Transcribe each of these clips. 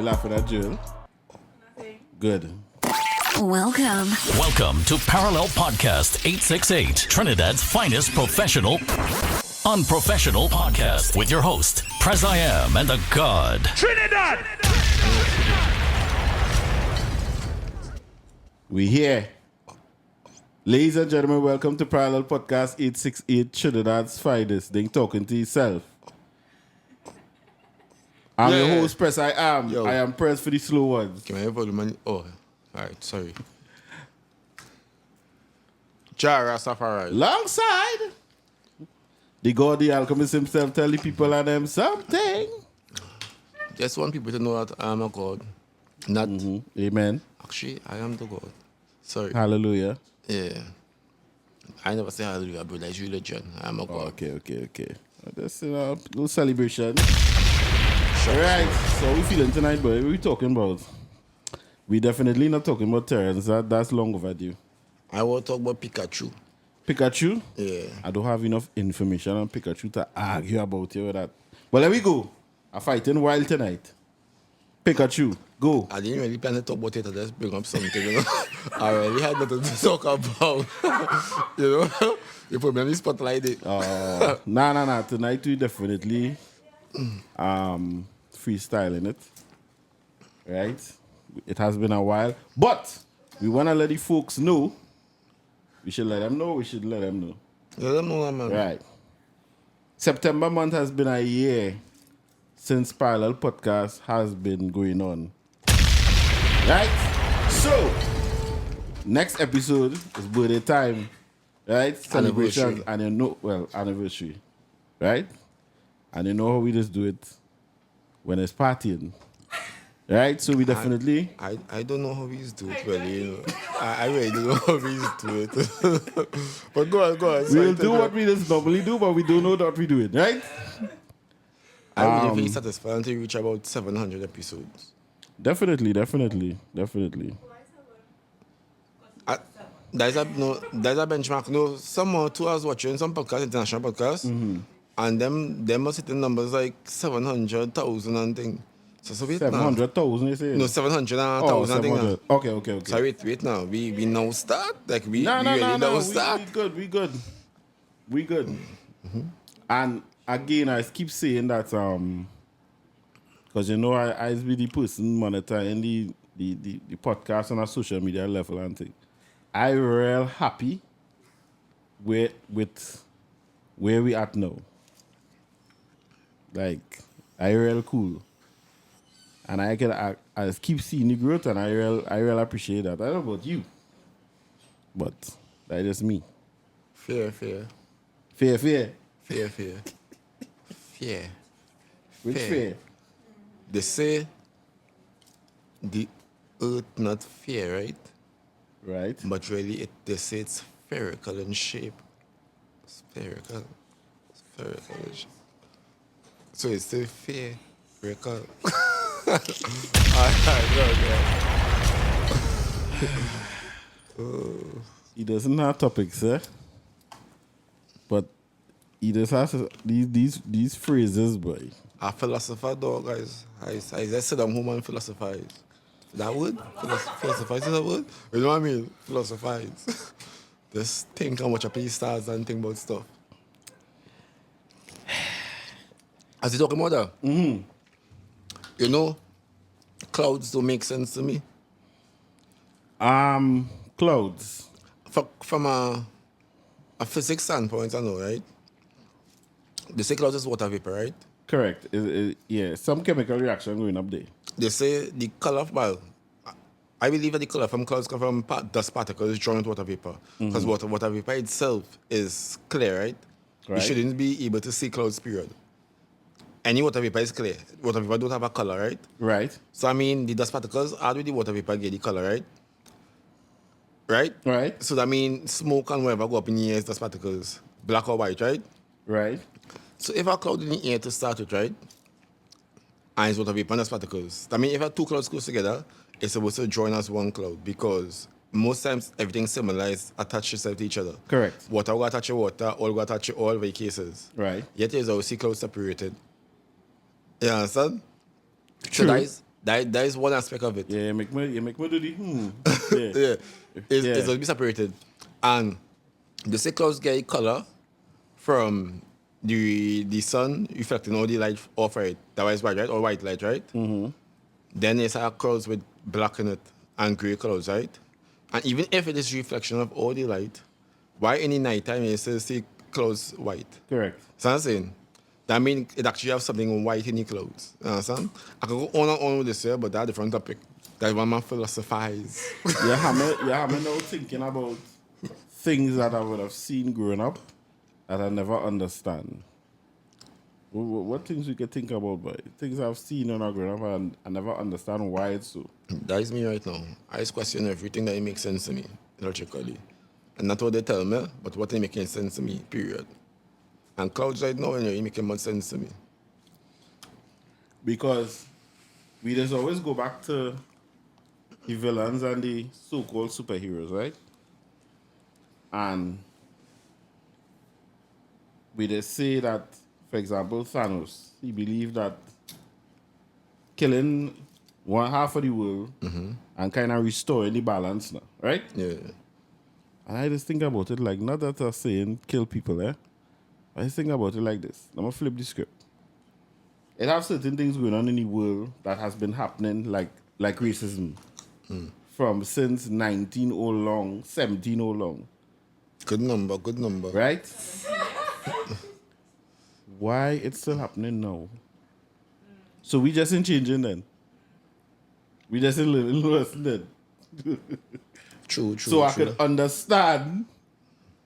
you laughing at Jill? Nothing. Good. Welcome to Parallel Podcast 868, Trinidad's finest unprofessional podcast with your host, Prez I Am and the God. Trinidad! We here. Ladies and gentlemen, welcome to Parallel Podcast 868, Trinidad's finest. Then talking to yourself. I'm your host, Prez I Am. Yo. I am Prez for the slow ones. Can I have volume? Oh, alright, sorry. Jara Safari. Alongside the God, the alchemist himself, tell the people and them something. Just want people to know that I am a God. Not, Amen. actually, I am the God. Sorry. Hallelujah. Yeah. I never say hallelujah, brother. It's religion. I am a God. Okay. That's a little celebration. Alright, so we feeling tonight, boy. What are we talking about? We definitely not talking about Terrence. That's long overdue. I want to talk about Pikachu. Pikachu? Yeah. I don't have enough information on Pikachu to argue about you with that. But let me go. I'm fighting wild tonight. Pikachu, go. I didn't really plan to talk about it. I just bring up something, you know. I really had nothing to talk about. You know? You put me on the spotlight. Nah. Tonight we definitely freestyling it. Right? It has been a while. But we want to let the folks know. We should let them know. Let them know that, man. Right. September month has been a year since Parallel Podcast has been going on. Right? So, next episode is birthday time. Right? Celebrations and anniversary. Right? And you know how we just do it when it's partying. Right? So we definitely... I don't know how we used to do it, really. You know. I really don't know how we used to do it. But go on. We'll do what we just normally do, but we don't know what we do it, right? I would be satisfied until we reach about 700 episodes. Definitely. There's a benchmark. No, someone too, I was watching some podcasts, international podcasts, and them must hit the numbers like 700,000 and thing. So wait 700,000, you say? No, 700,000 and thing. Okay. So wait now. We now start? Like we No. now start? We good. And again, I keep saying that because you know I be the person monitoring the podcast on a social media level and thing. I real happy with where we at now. Like I real cool. And I keep seeing the growth, and I real appreciate that. I don't know about you, but that's just me. Fear. Fear. Which fear? They say the earth not fair, right? Right. But really, they say it's spherical in shape. Spherical in shape. So it's still spherical. He doesn't have topics, but he just has these phrases, boy. A philosopher, dog, guys. I just sit down home and philosophize. That word? Philosophize is that word? You know what I mean? Philosophize. Just think and watch up these stars and think about stuff. As you talking about that? You know, clouds don't make sense to me. Clouds. From a physics standpoint, I know, right? They say clouds is water vapor, right? Correct. Yeah, some chemical reaction going up there. They say the color, I believe that the color from clouds come from dust particles drawn into water vapor. Because water vapor itself is clear, right? You shouldn't be able to see clouds, period. Any water vapor is clear. Water vapor don't have a color, right? Right. So, I mean, the dust particles add with the water vapor get the color, right? Right? So, that means smoke and whatever go up in the air is dust particles. Black or white, right? Right. So, if a cloud in the air to start with, right? And it's water vapor and dust particles. That means if two clouds close together, it's supposed to join as one cloud because most times everything similar is attached itself to each other. Correct. Water will attach to water, all will attach to all very cases. Right. Yet there's obviously clouds separated. You understand? True. So That is one aspect of it. Yeah, you make me do the Yeah. It's Yeah. going to be separated. And the say clouds get color from the sun reflecting all the light off it. That was white, right? Or white light, right? Mm-hmm. Then there's clouds with black in it and grey clouds, right? And even if it is reflection of all the light, why in the nighttime you still see clouds white? Correct. So I'm saying that means it actually have something white in the clouds. You understand? I could go on and on with this here, but that's a different topic. That's one man philosophize. You have me now thinking about things that I would have seen growing up that I never understand. What things we could think about, boy? Things I've seen when I growing up and I never understand why it's so. That is me right now. I just question everything that makes sense to me, logically. And not what they tell me, but what they making sense to me, period. And clouds right now, it making much sense to me. Because we just always go back to the villains and the so-called superheroes, right? And we just say that, for example, Thanos, he believed that killing one half of the world and kind of restoring the balance now, right? Yeah. And I just think about it like, not that I'm saying kill people, eh? I just think about it like this. I'm going to flip the script. It have certain things going on in the world that has been happening, like racism, from since 19 or long, 17 or long. Good number. Right? Why it's still happening now? So we just ain't changing then. We just ain't learning lesson then. True. So I could understand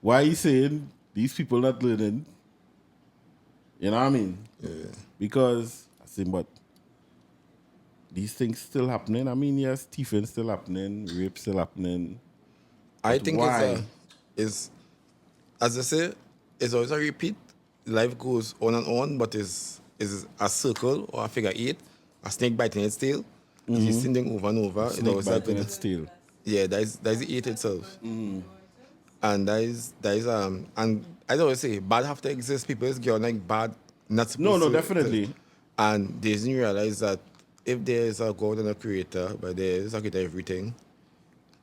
why he's saying these people not learning. You know what I mean? Yeah. Because I say, but these things still happening. I mean, yes, thieving still happening, rape still happening. I But think why? it's as I say, it's always a repeat. Life goes on and on, but is a circle or a figure eight, a snake biting its tail. You see thing over and over. Snake always biting happens. its tail. Yeah, that is the eight itself. And that is and I always say bad have to exist. People is going like bad not supposed No, to definitely. And they didn't realize that if there is a God and a creator, but there is a creator of everything,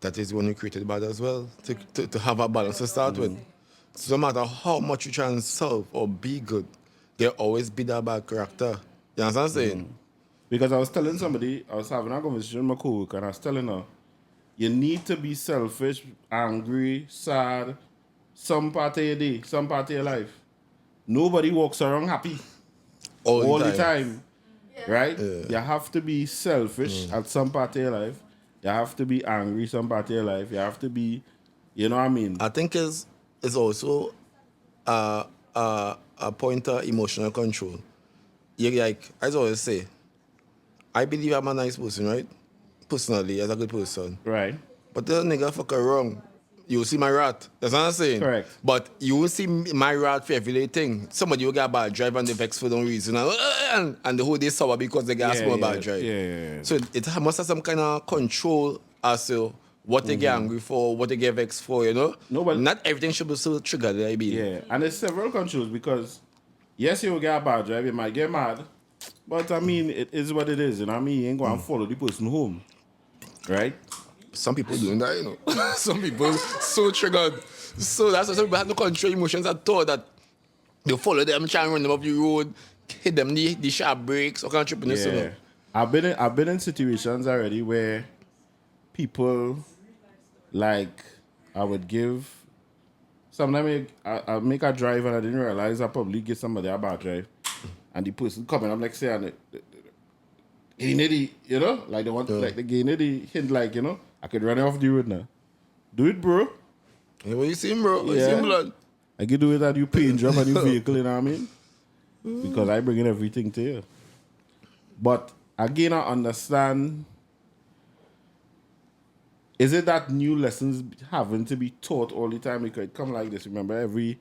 that is the one who created bad as well, to have a balance to start with. So no matter how much you try and solve or be good, there'll always be that bad character. You understand what I'm saying? Because I was telling somebody, I was having a conversation with my coworker, and I was telling her, you need to be selfish, angry, sad, some part of your day, some part of your life. Nobody walks around happy all the time. Right? Yeah. You have to be selfish at some part of your life. You have to be angry some part of your life. You have to be, you know what I mean? I think it's also a point of emotional control. You like, as I always say, I believe I'm a nice person, right? Personally, as a good person. Right. But the nigga fuck wrong. You see my rat. That's what I'm saying. Correct. But you will see my rat for every little thing. Somebody will get a bad drive and they vex for no reason. And the whole day sour because they get a small bad drive. Yeah. So it must have some kind of control as to what they get angry for, what they get vexed for, you know? No, but- not everything should be so triggered, I believe. Yeah. And there's several controls because, yes, you will get a bad drive, you might get mad. But I mean, it is what it is. You know what I mean? You ain't going to follow the person home. Right? Some people doing that, you know. Some people so triggered. So that's why some people have to control emotions at all that they follow them, try and run them off the road, hit them the sharp brakes, or can't trip in this, you know. I've been in situations already where people, like, I would give, sometimes I make a drive and I didn't realize I probably give somebody a bad drive. And the person coming, I'm like saying, you know, like they want, like the the hint, like, you know, I could run off the road now. Do it, bro. Hey, what you seeing, bro? What you seeing, blood? I can do it at your paint job and your vehicle, you know what I mean? Because I bring in everything to you. But again, I understand. Is it that new lessons having to be taught all the time? It could come like this. Remember, every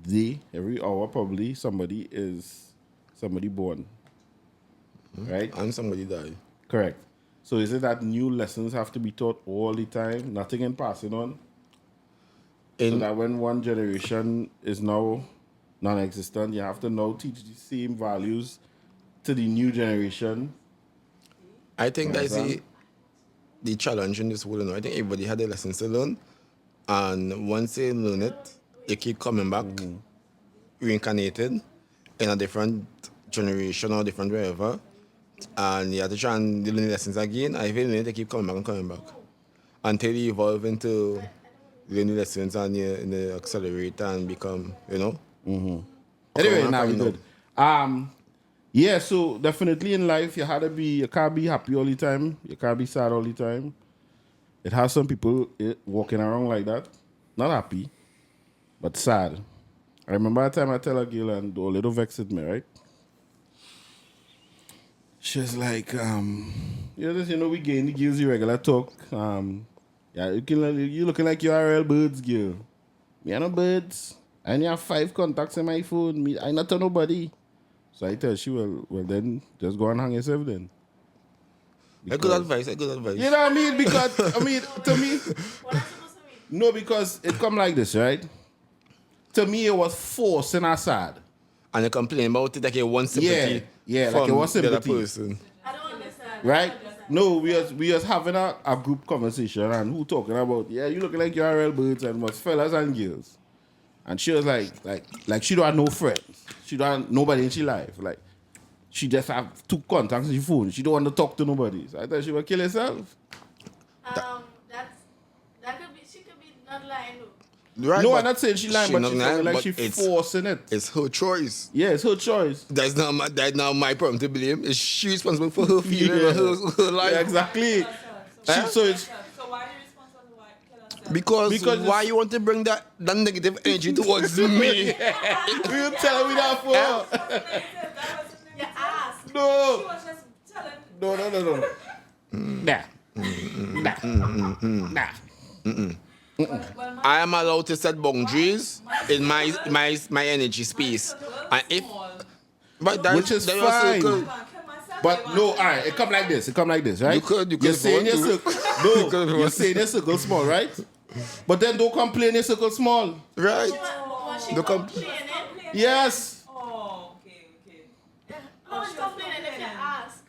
day, every hour, probably somebody born. Right? And somebody die. Correct. So is it that new lessons have to be taught all the time? Nothing in passing on? So that when one generation is now non-existent, you have to now teach the same values to the new generation. I think that's the challenge in this world. I think everybody had their lessons to learn. And once they learn it, they keep coming back, reincarnated in a different generation or different wherever. And you have to try and learn the lessons again. I feel they keep coming back and coming back. Until you evolve into learning lessons and you accelerate and become, Anyway, now we good. Yeah, so definitely in life you can't be happy all the time. You can't be sad all the time. It has some people walking around like that. Not happy, but sad. I remember a time I tell a girl and a little vexed with me, right? She was like, we getting the girls the regular talk. Yeah, you looking like you are real birds, girl. Me are no birds. I only have 5 contacts in my phone. I not to nobody. So I tell she, well then just go and hang yourself then. A good advice. You know what I mean? Because to me, no, because it come like this, right? To me, it was forced and sad. And you complain about it like you want sympathy. Yeah, from like it was the other sympathy. person. I don't understand. Right? No, we was having a group conversation and who talking about, you looking like you're real birds and was fellas and girls. And she was like she don't have no friends. She don't have nobody in her life. Like, she just have 2 contacts in her phone. She don't want to talk to nobody. So I thought she would kill herself. She could be not lying though. Right, No, I'm not saying she lying, but she's lying, like but she's forcing it. It's her choice. Yeah, it's her choice. That's not my problem to blame. Is she responsible for her feeling and her life? Yeah, exactly. So it's So why are you responsible? Why kill herself? Because why you want to bring that negative energy towards me? you telling me that for? You asked. No. She was just telling. No. Nah. I am allowed to set boundaries in my energy space, and if but that, Which is that fine. also could- But no, all right, it come like this, right? You could You're saying your want to. circle, You no, could you're want saying your circle small, right? But then don't complain your circle small. right. Was she Look up. complaining? Yes. Oh, okay. How was she complaining if you ask?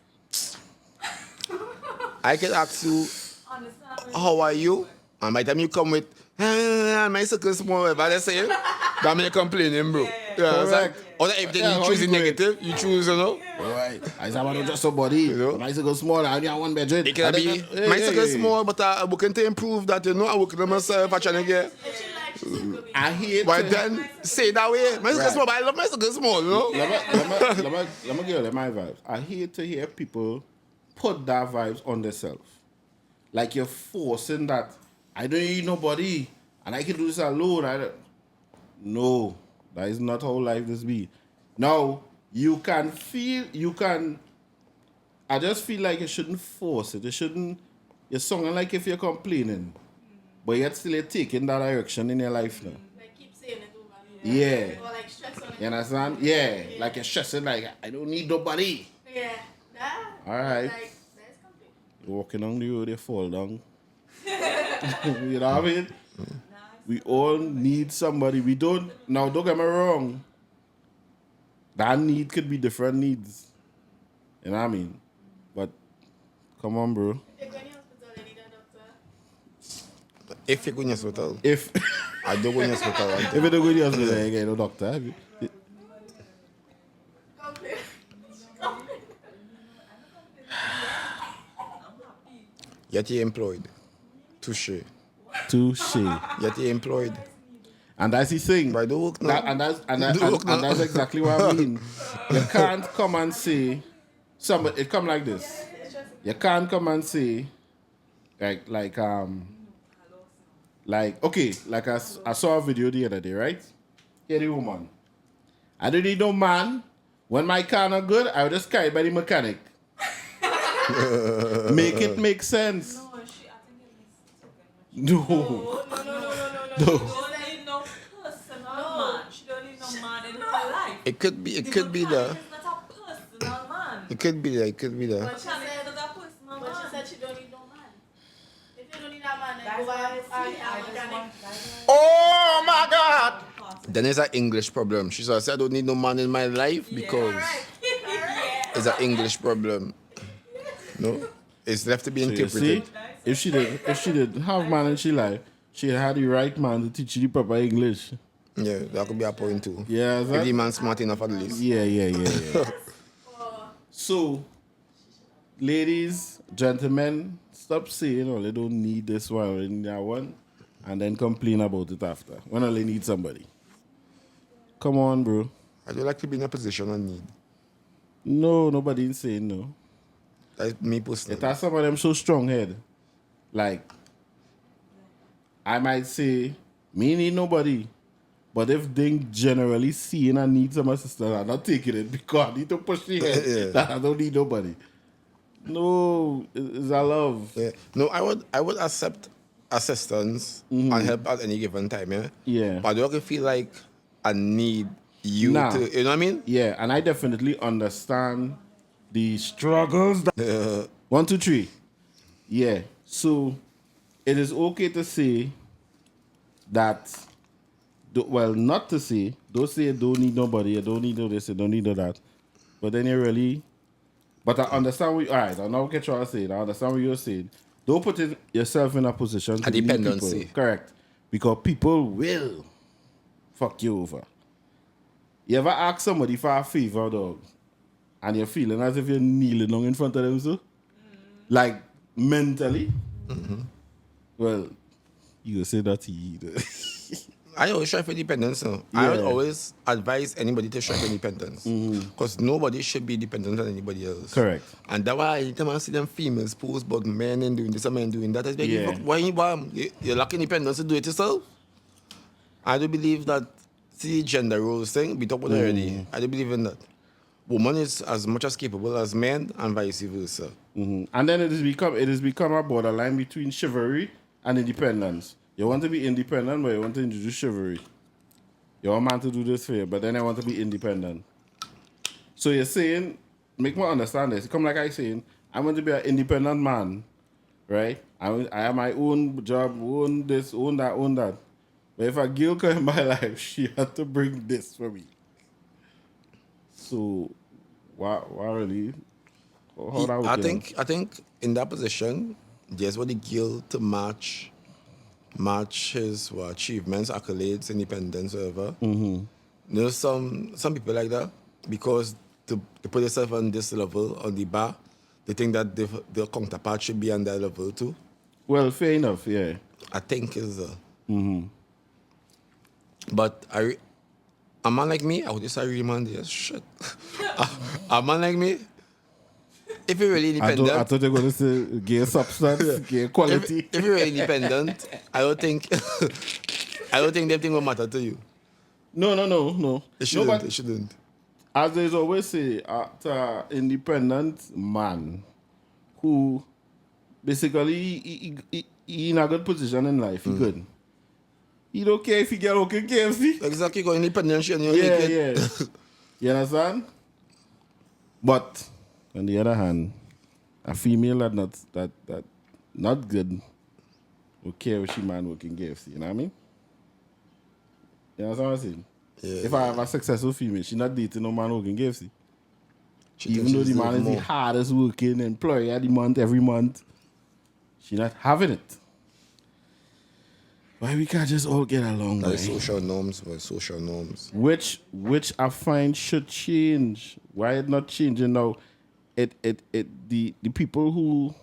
I can ask you, Understand? how are you? And by the time you come with, my circle small, whatever they say, that mean you complaining, bro. Yeah, Correct. or everything Yeah, you how choose you in doing? negative, you choose, Right. I said, I want to just somebody. know? My circle small, I only have 1 bedroom. It can be, my circle small, but I'm working to improve that, I'm working on myself, I'm trying to get. If she likes, she could be. I hate Why to- then say that way? My circle Right. small, but I love my circle small, Let me give you my vibes. I hate to hear people put that vibes on themselves. Like you're forcing that. I don't need nobody, and I can do this alone. No, that is not how life is be. Now, you can. I just feel like you shouldn't force it. You shouldn't. You're sounding like if you're complaining, but yet still you're taking that direction in your life now. Like, keep saying it over and over. Yeah. Or like stress on it. You understand? Yeah, like you're stressing like, I don't need nobody. Yeah. That. All right. Like, that's complaining. You're walking on the road, you fall down. You know what I mean? We all need somebody. We don't, now don't get me wrong. That need could be different needs. You know what I mean? But, come on, bro. If you go in the hospital, you need a doctor. If you go in the hospital, If I don't go in the hospital. if you don't go to the hospital, you get no doctor. Have you? Complain. Yet you're employed. Touche. Touche. Yet you're employed. And that's the thing. But I don't work now. And Don't work now. that's exactly what I mean. You can't come and say, somebody, it come like this. You can't come and say, like okay, like I saw a video the other day, right? Here the woman. I don't need no man. When my car not good, I'll just carry it by the mechanic. Make it make sense. No, I think it is. No. No. She don't need no personal man. She don't need no man in her life. It could be The the. mechanic is not a personal man. It could be the. But she Mechanic said, is not a personal but she man. said she don't need no man. If you don't need a man, then That's go why I buy see. a I just mechanic. want. Oh my God! Then there's an English problem. She said, I don't need no man in my life because. Alright. It's an English problem. No, it's left to be So you interpreted. see, if she did have man in she life, she had the right man to teach you the proper English. Yeah, that could be a point too. Yeah, If the man smart enough at least. Yeah. So, ladies, gentlemen, stop saying, oh, they don't need this one or they need that one, and then complain about it after. When they need somebody. Come on, bro. I don't like to be in a position of need. No, nobody is saying no. That's me personally. It has some of them so strong head. Like, I might say, me need nobody. But if they generally seeing I need some assistance, I'm not taking it because I need to push the head. Yeah. That I don't need nobody. No, it's a love. Yeah. No, I would accept assistance and help at any given time, yeah? Yeah. But I don't feel like I need you Nah. to, you know what I mean? Yeah, and I definitely understand the struggles. That 1, 2, 3. Yeah. So it is okay to say that. Well, not to say. Don't say you don't need nobody. You don't need no this. You don't need no that. But then you really. But I understand what. All right, I now get what you're saying. I understand what you're saying. Don't put yourself in a position to A need dependency. people. Correct. Because people will fuck you over. You ever ask somebody for a favor, dog, and you're feeling as if you're kneeling down in front of them, so? Like, mentally? Well, you say that to you. I always strive for independence now. I would always advise anybody to strive for independence. Because nobody should be dependent on anybody else. Correct. And that's why anytime I see them females post about men and doing this and men doing that, I say, Yeah. why you lack independence to do it yourself? I do believe that, see, gender roles thing, we talked about it already. I do believe in that. Woman is as much as capable as men and vice versa. And then it has become a borderline between chivalry and independence. You want to be independent, but you want to introduce chivalry. You want man to do this for you, but then I want to be independent. So you're saying, make me understand this. Come like I saying, I want to be an independent man, right? I have my own job, own this, own that, own that. But if a girl come in my life, she had to bring this for me. So, why really? How that work, I think in that position, there's what the girl to match his achievements, accolades, independence, whatever. There's some people like that because to put yourself on this level on the bar, they think that their counterpart should be on that level too. Well, fair enough, yeah. I think is but a man like me, I would just agree, man. Yes, shit. A man like me, if you're really I independent, thought you were going to say gay substance, gay quality. if you're really independent, I don't think that thing will matter to you. No. It shouldn't. No, but It shouldn't. as they always say, an independent man who basically he in a good position in life, he good. He don't care if he get okay KFC. Exactly, got independent shit and you're Yeah, naked. yeah. You understand? But on the other hand, a female that not good will care if she man working KFC. You know what I mean? You understand what I'm saying? Yeah, If I have a successful female, she not dating no man working KFC. She Even thinks though she the man is deserve the more. hardest working employee of the month every month, she not having it. Why we can't just all get along, That is right? social norms, but social norms. Which I find should change. Why it not changing now? The people who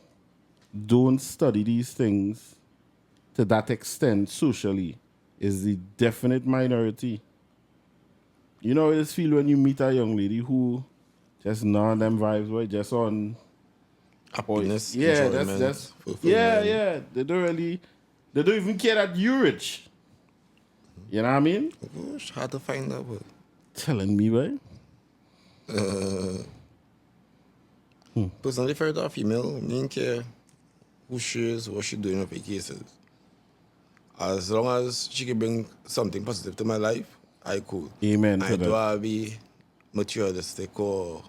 don't study these things to that extent socially is the definite minority. You know how it feel when you meet a young lady who just none them vibes, right? Just on Happiness, yeah, enjoyment, that's fulfillment. yeah. They don't even care that you're rich. You know what I mean? It's hard to find that word. Telling me, right? Personally, for a female, I don't care who she is, what she doing, what her case is. As long as she can bring something positive to my life, I cool. Amen to I that. don't want to be materialistic or,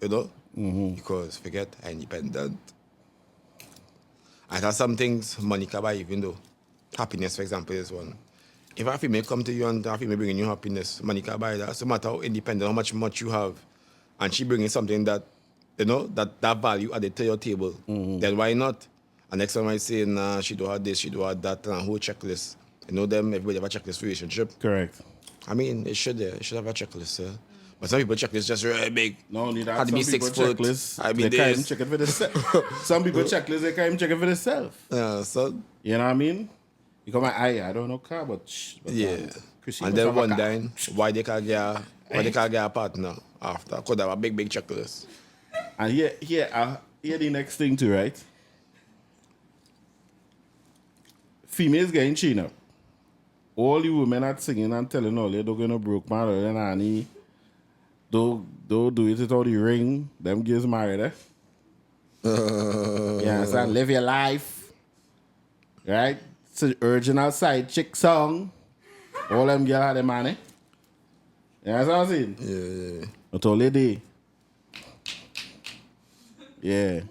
you know, because forget, I'm independent. And there's some things money can buy, even though happiness, for example, is one. If a female come to you and a female bringing you happiness, money can buy that. So no matter how independent, how much you have, and she bringing something that you know, that value added to your table, then why not? And next time I say, nah, she do have this, she do have that, and a whole checklist. You know them, everybody have a checklist relationship. Correct. I mean, it should have a checklist, yeah. But some people checklist just really big. Not only that, Had to some be people 6 foot. checklist, I they mean, can't even this. check it for themselves. Some people checklist, they can't even check it for themselves. Yeah, so You know what I mean? You come I don't know car, but yeah. Chrissy And must then have a one car. day, why they can't get a partner after? Could have a big checklist. And here the next thing too, right? Females getting chain up. All the women are singing and telling all they're gonna broke man or nanny. Don't do it without the ring. Them girls married, eh? You understand? Live your life. Right? It's an original side chick song. All them girls have the money. You understand what I'm saying? Yeah. Not all they do. Yeah.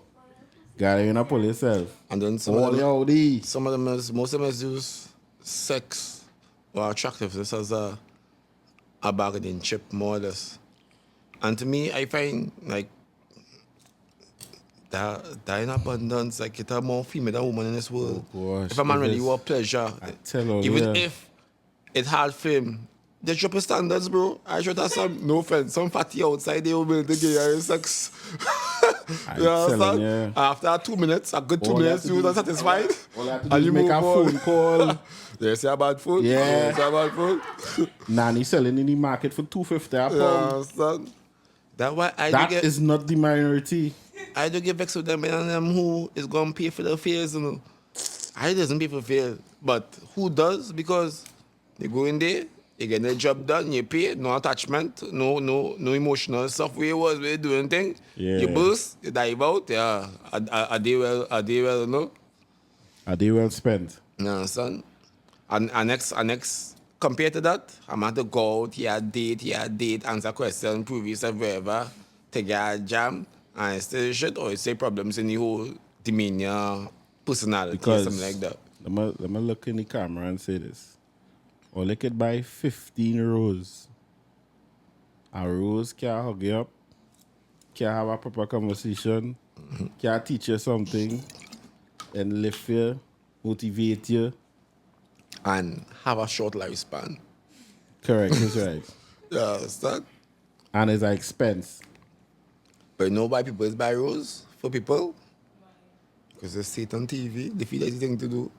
Gotta even pull yourself. And then All these. some of them most of them use sex or attractiveness as a bargaining chip, more or less. And to me, I find like that in abundance, like it's a more female than woman in this world. Oh, gosh, if a man it really is. want pleasure, tell all, even yeah. if it's hard for him, they drop his standards, bro. I should have some, no offense, some fatty outside they will be able to get you sex. I You telling understand? you. After 2 minutes, a good 2 All you minutes, have to you do- are satisfied. All you have to do And is you make a move on. phone call. They say about food. Yeah. They say about food. Nanny selling in the market for $250 a You pound. understand? That's why That is not the minority. I do get vexed with them and them who is going to pay for the fares, you know. I doesn't pay for fares, but who does? Because they go in there, you get the job done, you pay, no attachment, no emotional stuff where you was where you doing thing. Yeah. You burst, you dive out, yeah. Are they well, you know? Are they well spent? You understand? And next, compared to that, I'm at the go out, date, answer question, prove yourself wherever, take your jam, and still shit, or you say problems in the whole demeanor, personality, or Because something like that. let me look in the camera and say this. Or they could buy 15 rows. A rose can hug you up, can have a proper conversation, can teach you something, and lift you, motivate you. And have a short lifespan. Correct, that's right. You understand? And it's an expense. But you know why people is buy rose for people? Because they see it on TV, they feel that's the thing to do.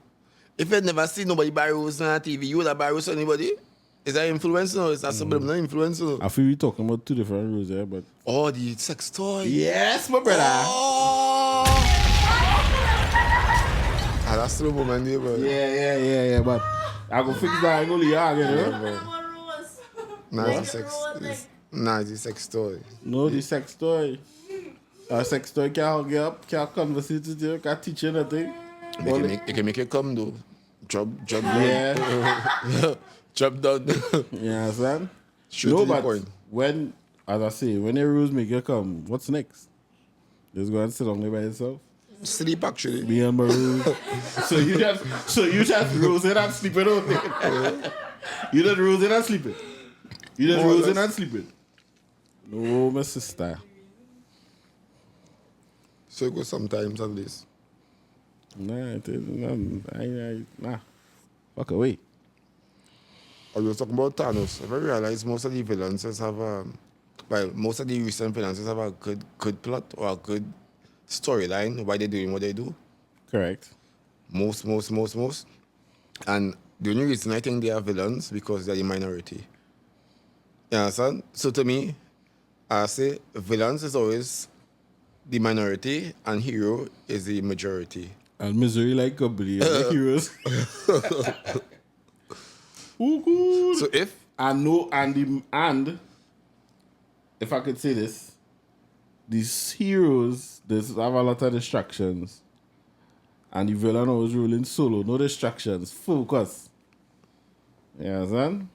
If you never see nobody buy rose on TV, you would have buy rose for anybody? Is that influencer or is that subliminal influencer? I feel we're talking about two different rules there, but. Oh, the sex toy. Yes, my brother. Oh! Ah, that's the woman there, bro. Yeah, but I go fix that. I go to again, you know? Nah, it's a sex toy. No, the sex toy. A sex toy can hug you up, can conversate with you, can teach you nothing. It can make it come though. Job Yeah. done. Job done. You understand? Straight No, to the but point. when, as I say, when the rules make you come, what's next? Just go and sit down there by yourself. Sleep actually. Me and my rules. so you just rules it and sleep it out there. You just rules it and sleep it. You just More or rules it less. and sleep it. No, my sister. So it goes sometimes at least. Nah, nah. Fuck away. I was talking about Thanos. I realized most of the villains have most of the recent villains have a good plot or a good storyline why they're doing what they do. Correct. Most. And the only reason I think they are villains because they're the minority. You understand? So to me, I say villains is always the minority and hero is the majority. And misery like company, like heroes. Ooh, good. So if I know, and if I could say this, these heroes, there's have a lot of distractions. And the villain always ruling solo, no distractions, focus. You understand?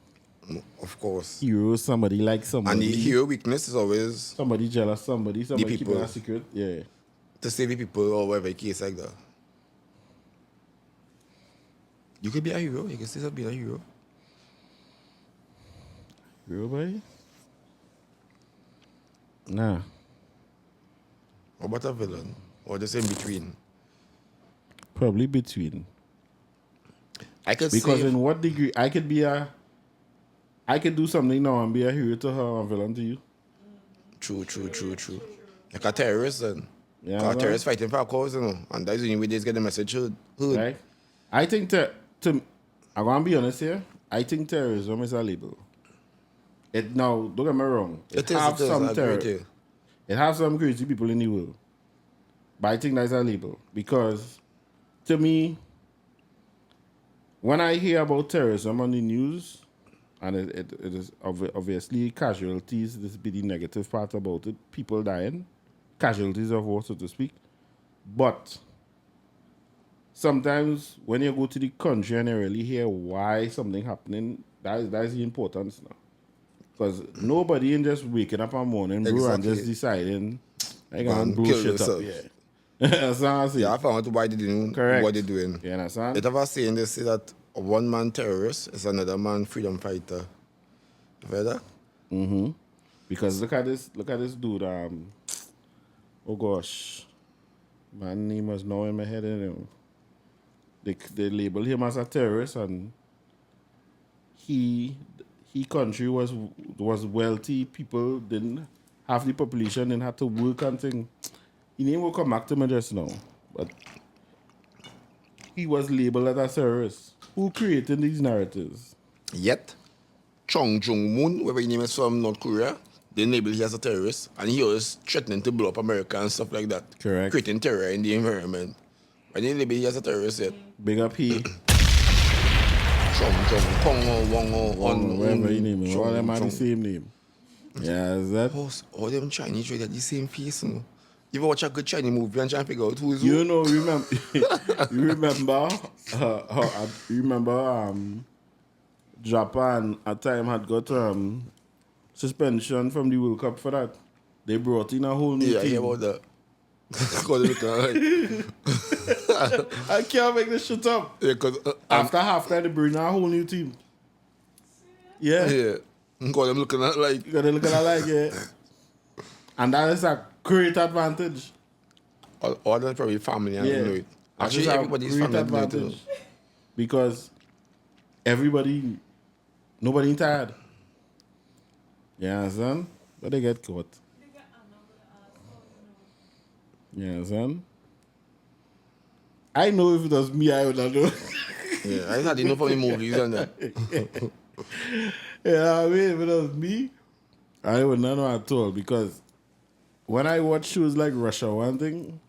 of course. Hero, somebody like And somebody. the hero weakness is always Somebody jealous, somebody keeping people. a secret. Yeah. to save the people or whatever case like that. You could be a hero. You can still be a hero. Hero, boy? Nah. Or about a villain? Or just in between? Probably between. I could Because say in what degree I could do something now and be a hero to her and a villain to you. true. Like a terrorist then. Yeah, Because a man. terrorist fighting for a cause, And that's the only way they get the message heard. Right? I think I'm gonna be honest here. I think terrorism is a label. It now don't get me wrong. It is, have some I agree with you. It has some crazy people in the world. But I think that's a label. Because to me, when I hear about terrorism on the news, and it is obviously casualties, this be the negative part about it, people dying, casualties of war, so to speak. But sometimes when you go to the country and you really hear why something happening, that is the importance now. Because nobody ain't just waking up one morning, bro, and Exactly. just deciding, I Man, can blow kill shit up. yourself. Yeah. That's what I'm saying. Yeah, I found out why they doing Correct. what they're doing. You understand? It ever saying they say that a one man terrorist is another man freedom fighter. You heard that? Because look at this dude. Oh gosh, my name was now in my head. They label him as a terrorist, and he country was wealthy. People didn't half the population didn't have to work and thing. He name will come back to me just now, but he was labeled as a terrorist. Who created these narratives? Yet, Chung Jung-moon, whoever his name is from North Korea, they label him as a terrorist, and he was threatening to blow up America and stuff like that. Correct. Creating terror in the environment. When they label him as a terrorist yet. Big up he. Chung Jung, Kong or Wong or Whatever his name is. Chung- All them are the Chung- same name. Yeah, is that? All them Chinese really got the same face, you know. You ever watch a good Chinese movie and try to figure out who is who? You know, remember, you remember, Japan at time had got suspension from the World Cup for that. They brought in a whole new Yeah, I team. hear about that. Because they looking like, I can't make this shit up. yeah, because After halftime, they bring a whole new team. Yeah, yeah, because them looking at like you gotta look at it like yeah, and that is a great advantage. all them probably family and Yeah, you know it. That Actually, is a everybody's great family know it, advantage because nobody ain't tired. You understand? But they get caught. You understand? I know if it was me, I would have known. Yeah, I had enough of the movies and that. Yeah, I mean, if it was me, I would not know at all because when I watch shows like Russia, one thing,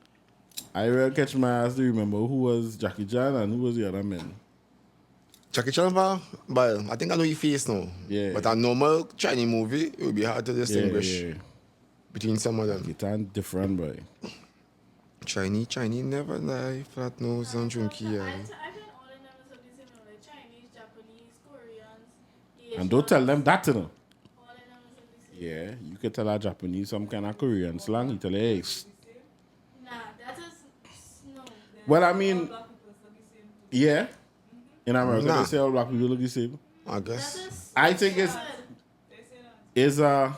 I will catch my ass to remember who was Jackie Chan and who was the other men. Jackie Chan, but I think I know your face now. Yeah. But a normal Chinese movie, it would be hard to distinguish Yeah. between some of them. Jackie Chan different, boy. Chinese never lie, flat nose and junkie. I think all of them is of the same, like Chinese, Japanese, Koreans, Asians. And don't tell them that, you know. All of them is of the same. Yeah, you could tell a Japanese some kind of Korean slang. You tell her, hey. Nah, that is no. Well, I mean, Black people still the same. yeah. In America, Nah. they say all black people look the same. I guess. That is. I think it's They say that.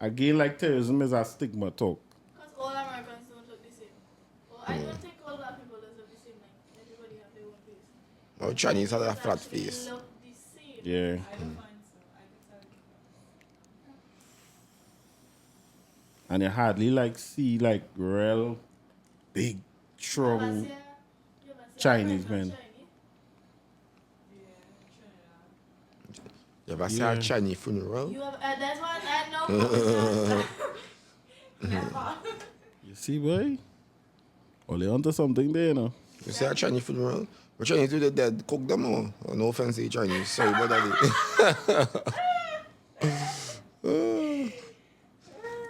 again like terrorism is a stigma talk. Because all Americans don't look the same. Well, I don't think all black people look the same. Like everybody have their own face. Oh, Chinese has a flat Actually face. Look the same. Yeah. I don't find so. I can tell you. And you hardly like see like real big You ever strong see a- you ever see a Chinese American men. Chinese? Yeah, Trinidad. You ever see Yeah. a Chinese funeral? You have, that's what I know. Never. You see, boy? Only onto something there, you know. You see a Chinese funeral? What Chinese do they dead? Cook them or? Oh, no offense to the Chinese. Sorry, but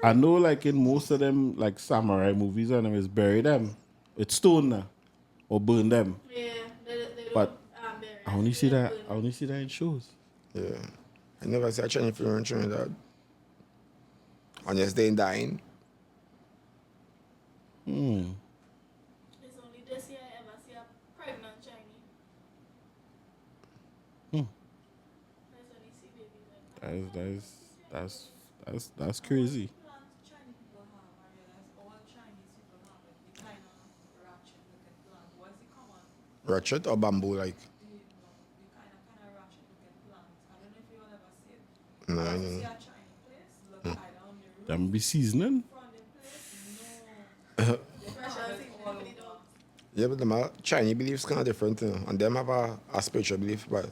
I know like in most of them like samurai movies and them is bury them. It's stone now. Or burn them. Yeah, they don't. But bury I only see them. that in shows. yeah. I never see a Chinese funeral in Trinidad. Unless they dying. It's only this year I ever see a pregnant Chinese. That's only see babies. That's crazy. Chinese people have, I realize all Chinese Ratchet or bamboo like? You kind of ratchet looking plants. I don't know if you all ever see it. No, I You don't see know. a Chinese place, look either on the roof, Them be seasoning. front of the place, no. The Special carpet seasoning all for the over. dogs. Yeah, but the Chinese beliefs kind of different, you know, and them have a spiritual belief, but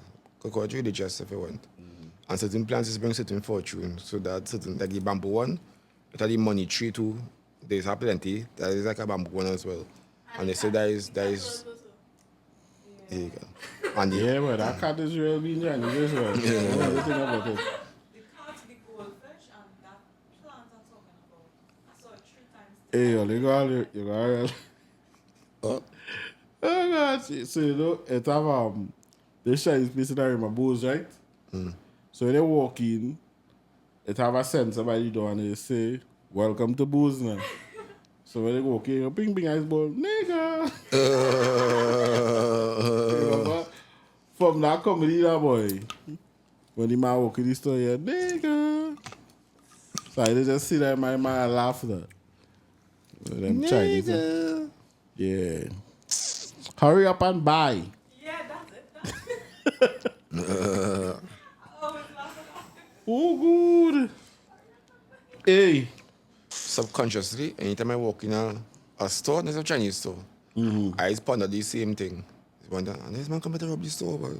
quite religious if you want. And certain plants bring certain fortune, so that certain like the bamboo one, it has the money tree too. There's a plenty. That is like a bamboo one as well, and they say there is there you go. And the, Yeah, but that cat is real being Chinese as well. I don't know anything about it. The cat, the goldfish, and that plant I'm talking about. I saw it 3 times. Hey, yo, you got oh, Oh God! So you know, it have the Chinese place in my bows, right? So when they walk in, it have a sensor by the door and they say, "Welcome to booze now." So when they walk in, bing bing ice ball, nigga. Remember? From that comedy, that boy. When the man walk in the store, yeah, nigga. So I just see that my man laugh that. Them Chinese. Yeah. Hurry up and buy. Yeah, that's it. I always laugh at that. Oh, good. Hey. subconsciously, anytime I walk in a store, there's a Chinese store, I just ponder the same thing. I wonder, and this man come to rob the store, boy.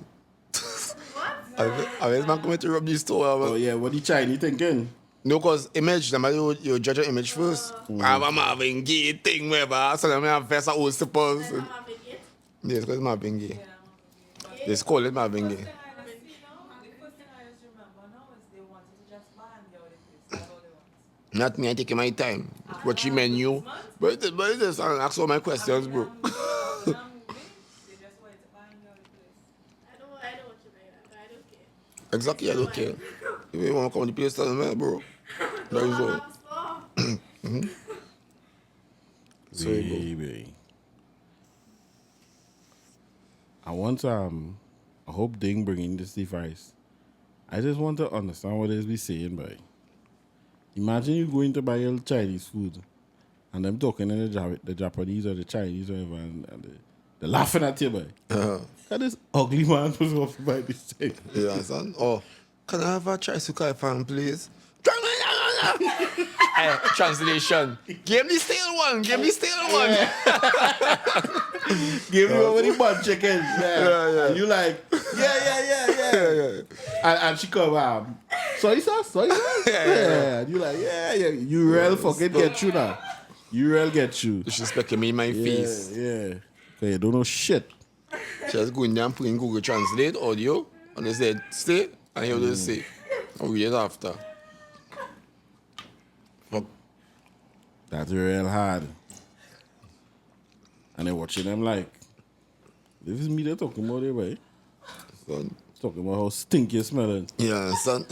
And this man come to rob the store, boy. Oh, yeah, what the Chinese thinking? No, because image, you judge your image first. I'm having gay thing, whatever. So I have first old slippers. I'm having it. Yes, because I'm having gay. Yeah, They call it Marvin First gay. thing I just see now, the first thing I just remember now is they wanted to just buy and get out of the place. That's all they want. Not me, I taking my time. Watching menu. But it is, ask all my questions, bro. They just wanted to buy and get out of the place. I don't want to buy that. I don't care. Exactly, I don't care. If you want to come to the place, tell me, bro. That is all. So you go. Baby. I want I hope Ding bringing this device. I just want to understand what they be saying, boy. Imagine you going to buy your Chinese food and them talking in the Japanese or the Chinese or whatever, and they're laughing at you, boy. Got this ugly man was off by this thing. Yeah, son. Oh, can I have a tricycle fan, please? Translation. Give me stale one. Give me stale one. Give me over the butt chicken. Yeah. And you like, yeah. And she come, soy sauce. Yeah. And you like, yeah. You real fucking get you now. You real get you. Disrespecting me in my face. Yeah. Cause you don't know shit. Just go in there and put in Google Translate audio, and they said stay, and you just say, I'll read it after. Fuck. That's real hard. And they're watching them like, this is me they're talking about, way. Son. Talking about how stinky it's smelling. Yeah, son.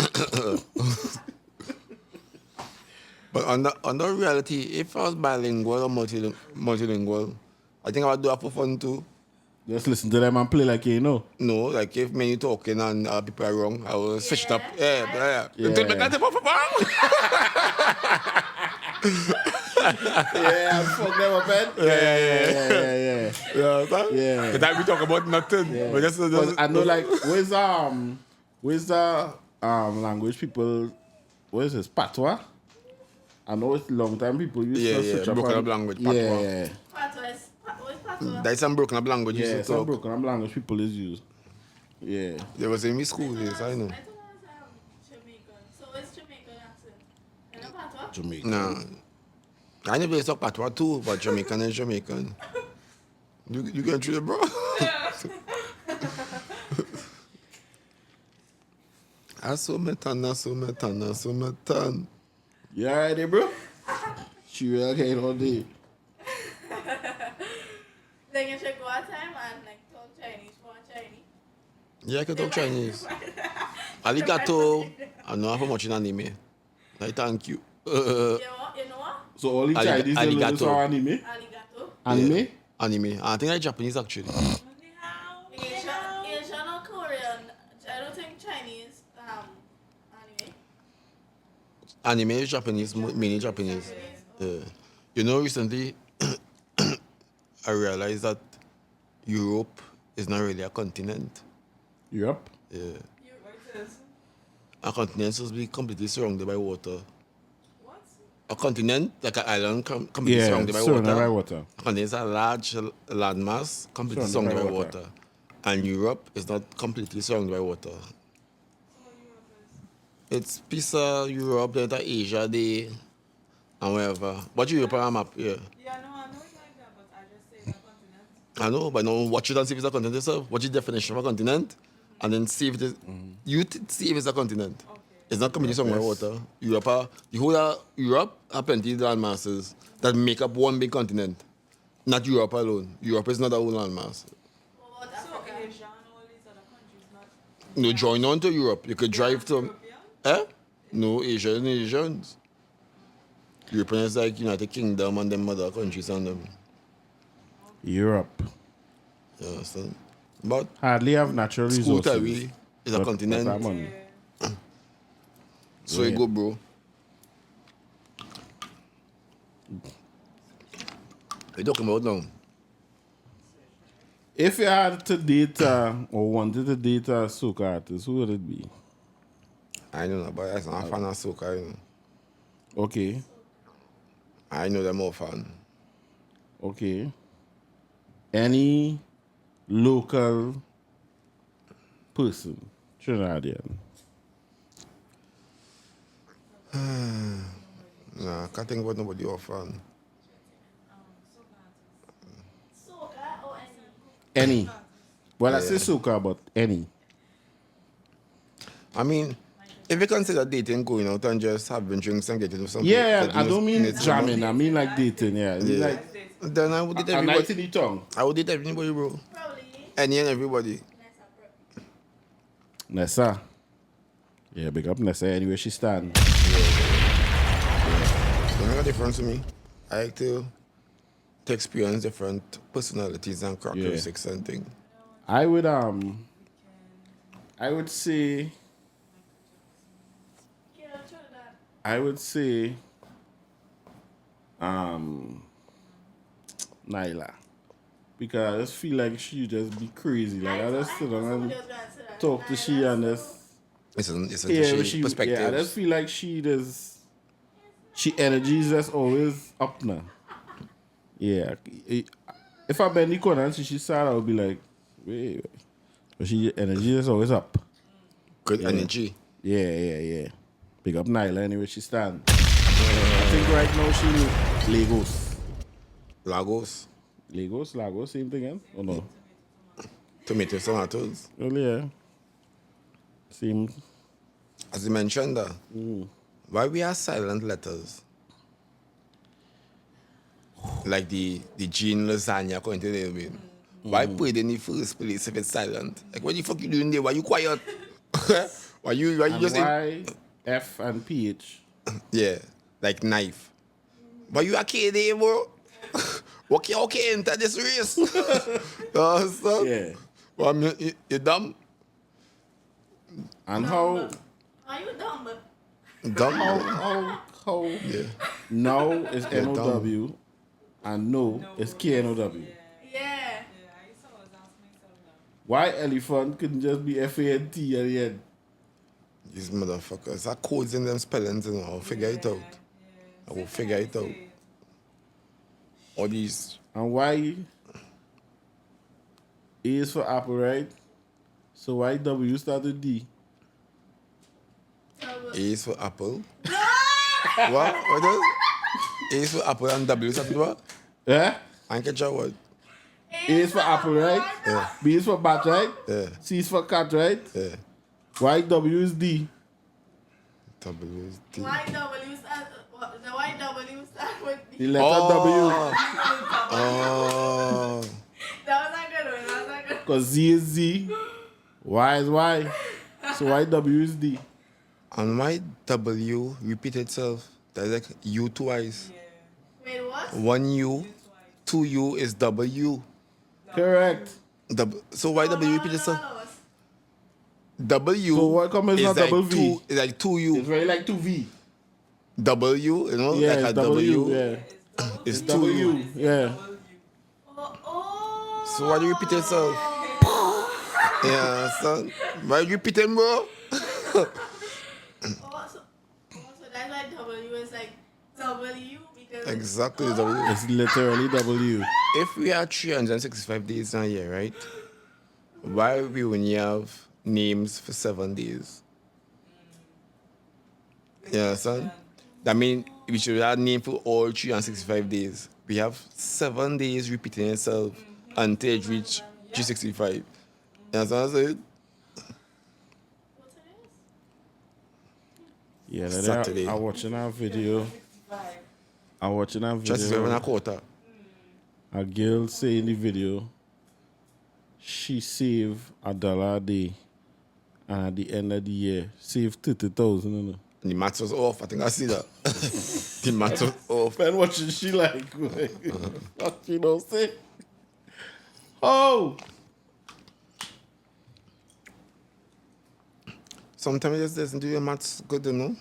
But on the reality, if I was bilingual or multilingual, I think I would do that for fun too. Just listen to them and play like you know. No, like if me talking and people are wrong, I will switch it up. Yeah. Yeah, fuck them up, man. Yeah. Yeah, son? Yeah. But that we talk about nothing. Yeah. But just, But I know, like, where's the language people? What is this? Patois. I know it's a long time people used to switch up. broken on- up language. Yeah. Patois. What is patois? That's some broken up language Yeah, used to some talk. broken up language people is used. Yeah. There was in my school days, I know. I thought it was Jamaican. So it's Jamaican accent. And a patois? Jamaica. No. I never talk patois too, but Jamaican is Jamaican. You can treat it, bro. I saw my ton. You alright there, bro? She real okay all day. Then you should go out time and like talk Chinese for Chinese. Yeah, I can talk Chinese. Arigato. I know how much in anime. I thank you. You know what? So all the Chinese they learn is Arigato. for anime? Arigato. Anime? Anime. I think it's Japanese actually. Asian or Korean. I don't think Chinese anime. Anime is Japanese, mainly Japanese. You know, recently I realized that Europe is not really a continent. Europe. Yeah. What it is? A continent is supposed to be completely surrounded by water. What? A continent, like an island, completely Yeah, surrounded by surrounded water. by water. A continent is a large landmass, completely Surrounded surrounded by by water. water. And Europe is not completely surrounded by water. So what Europe is? It's piece of Europe, then Asia, they, and wherever. What Europe on a map, yeah. Yeah, no, I know it's like that, but I just say it's a continent. I know, but no, watch it and see if it's a continent yourself. Watch the definition of a continent, and then see if it is. See if it's a continent. Okay. It's not completely surrounded by water. Europe, the whole of Europe are plenty of land masses that make up one big continent. Not Europe alone. Europe is not a whole land mass. What about So Africa? Asia and all these other countries not... No, join on to Europe. You could drive to. European? Eh? No, Asian Asians. European is like United Kingdom and them other countries and them. Europe. You understand? But Hardly have natural resources. Scooter is a But continent. that money. So you go, bro. What you talking about now? If you had to date or wanted to date a soca artist, who would it be? I don't know, but I'm not a fan of soca, you know. Okay. I know them more fan. Okay. Any local person, Trinidadian. Nah, I can't think about nobody or fan. Soca or any? Any. Well, I say Yeah. soca, but any. I mean, if you consider dating going out and just having drinks and getting to some Yeah, people, I don't mean it's jamming. I mean like dating. Yeah. I mean Yeah. like Then I would date a night everybody. in the tongue. I would date everybody, bro. Probably. Any and everybody. Nessa. Yeah, big up Nessa anywhere she stand. Don't make a difference to me. I like to experience different personalities and characteristics and things. I would say Yeah, Trinidad. I would say Nyla. Because I just feel like she just be crazy. Like I just sit down and Somebody was gonna say that. talk to she and just It's a yeah, different she perspective. yeah, I just feel like she energy is just always up now. Yeah. If I bend the corner and see she sad, I would be like, wait. But she energy is always up. Good energy. Yeah. Big up Nyla anyway she stand. I think right now she Lagos. Lagos, same thing again? Or no? Tomatoes, tomatoes. Well, yeah. Same. As you mentioned, why we have silent letters? Like the gene lasagna according to the name. Why put it in the first place if it's silent? Like what the fuck you doing there? Why you quiet? why you And just why F and PH? yeah, like knife. Why you a kid there, bro? okay, enter this race. So, Yeah. well, I mean, you dumb? And how Are you dumb? Dumb? how Yeah. now is Yeah, NOW and no is KNOW. Yeah. Yeah, I used to always ask myself that. Why elephant couldn't just be FANT at the end? These motherfuckers are codes in them spellings, you know. I'll figure it out. I will figure it out. All these. And why A is for apple, right? So why W start with D? A is for apple. What? What does? A is for apple and W is for what? Yeah? I catch your word. A is for apple, right? Yeah. B is for bat, right? Yeah. C is for cat, right? Yeah. Why W is D? W is D. YW stand, the YW stand with The the. letter W. Oh. That was a good one. That was a good one. Because Z is Z. Y is Y. So why W is D? And why W repeat itself? That's like U twice. Wait, what? One U, two U is W. Correct. So why W repeat itself? W So what come is not like double V? two, is like two It's U. very like 2V. W, you know, Yeah, like it's a W. W. Yeah. It's two W. U. Yeah. Oh. So why do you repeat yourself? Yeah, son. Why you repeating, bro? So that's why W is like W because Exactly. It's literally W. If we had 365 days in a year, right? Why we only have names for 7 days? Yeah, son. That means we should have name for all 365 days. We have 7 days repeating itself until it reach 365. You understand what I'm saying? what's it is? Yeah, Saturday. I'm watching a video. I'm watching a 365 and a video. quarter. A girl say in the video, she saved $1 a day. And at the end of the year, saved 30,000. You know? And the maths was off. I think I see that. The maths was off. Man, watching she like, what you know say? Oh! Sometimes it just doesn't do your maths good, you know?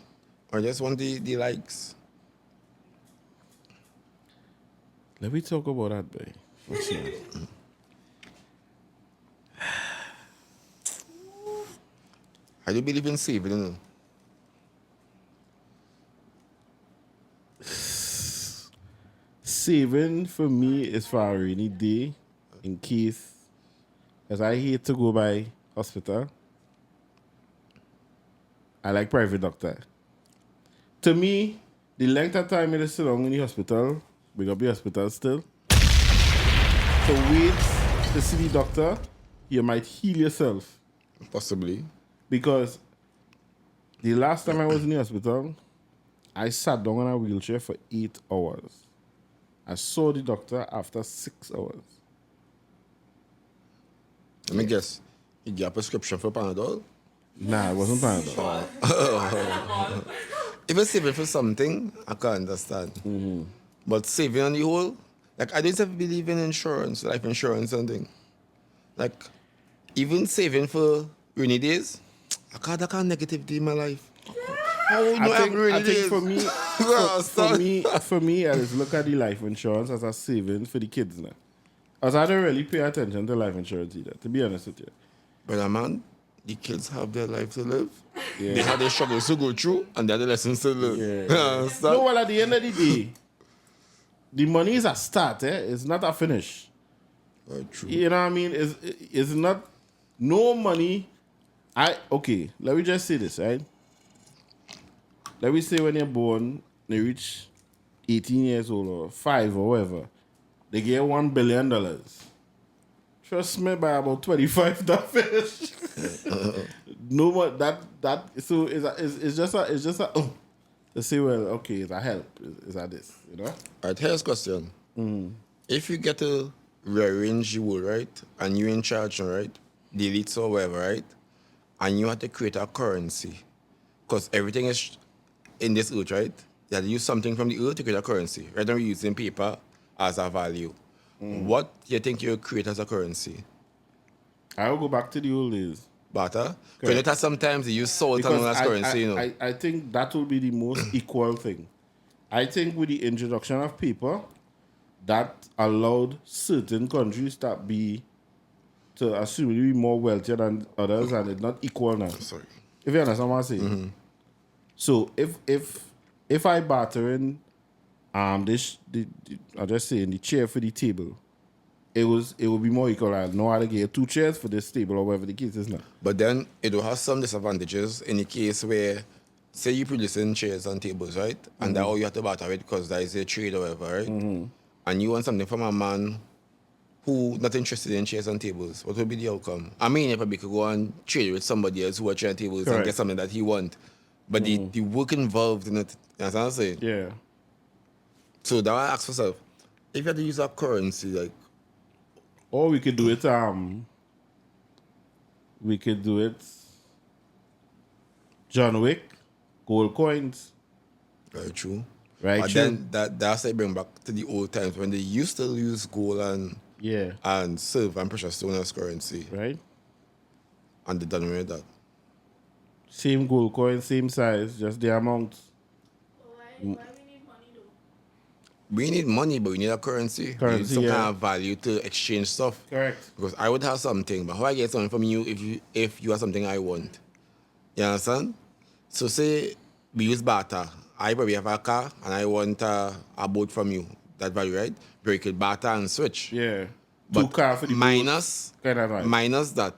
Or just want the likes. Let me talk about that, babe. What's that? I do believe in saving, you know? Saving for me is for a rainy day in case, as I hate to go by hospital. I like private doctor. To me, the length of time you sit down in the hospital, we got the hospital still. To wait to see the doctor, you might heal yourself. Possibly. Because the last time I was in the hospital, I sat down in a wheelchair for 8 hours. I saw the doctor after 6 hours. Let me guess. You get a prescription for Panadol? Nah, it wasn't Panadol. If you're saving for something, I can understand. But saving on the whole, like I don't even believe in insurance, life insurance and thing. Like even saving for rainy days, I can't negativity in my life. How would you have rainy I think days? for me, for me, I just look at the life insurance as a savings for the kids now. As I don't really pay attention to life insurance either, to be honest with you. But man, the kids have their life to live. Yeah. They have their struggles to go through and they have the lessons to learn. Yeah. No, well, at the end of the day, the money is a start, it's not a finish. Very true. You know what I mean? It's not no money. Okay, let me just say this, right? Let me say when you're born, you reach 18 years old or 5 or whatever, they get $1 billion. Trust me, by about 25 that finish. No more that so it's just a to say, well, okay, it's a help. Is that this, you know? Alright, here's a question. If you get to rearrange the world, right, and you're in charge, right, the elites or whatever, right, and you have to create a currency, because everything is in this earth, right? You have to use something from the earth to create a currency, rather than using paper as a value. What do you think you'll create as a currency? I'll go back to the old days. Butter? Because you know, sometimes you use salt and all as currency, you know. I think that will be the most equal thing. I think with the introduction of paper, that allowed certain countries to assumably be more wealthier than others, and it's not equal now. Sorry. If you understand what I'm saying. So if I barter in I'll just say in the chair for the table, it will be more equal. I know how to get 2 chairs for this table or whatever the case is now. But then it will have some disadvantages in the case where, say you're producing chairs and tables, right? And that all you have to barter with because that is a trade or whatever, right? And you want something from a man who not interested in chairs and tables. What would be the outcome? I mean, if probably could go and trade with somebody else who are chairs and tables and get something that he want. But the work involved in it, you understand what I'm saying? Yeah. So that I ask myself, if you had to use a currency, like, Or we could do it John Wick, gold coins. very true. Right, But true. then that's like bring back to the old times when they used to use gold and silver and precious stone as currency. Right? And they done away with that. Same gold coin, same size, just the amount. Why we need money though? we need money, but we need a currency. We need Currency, some yeah. kind of value to exchange stuff. Correct. Because I would have something, but how I get something from you if you have something I want? You understand? So say we use barter. I probably have a car and I want a boat from you. That value, right? Where you could barter and switch. Yeah. But Two car for the minus, boat. Kinda right. minus that,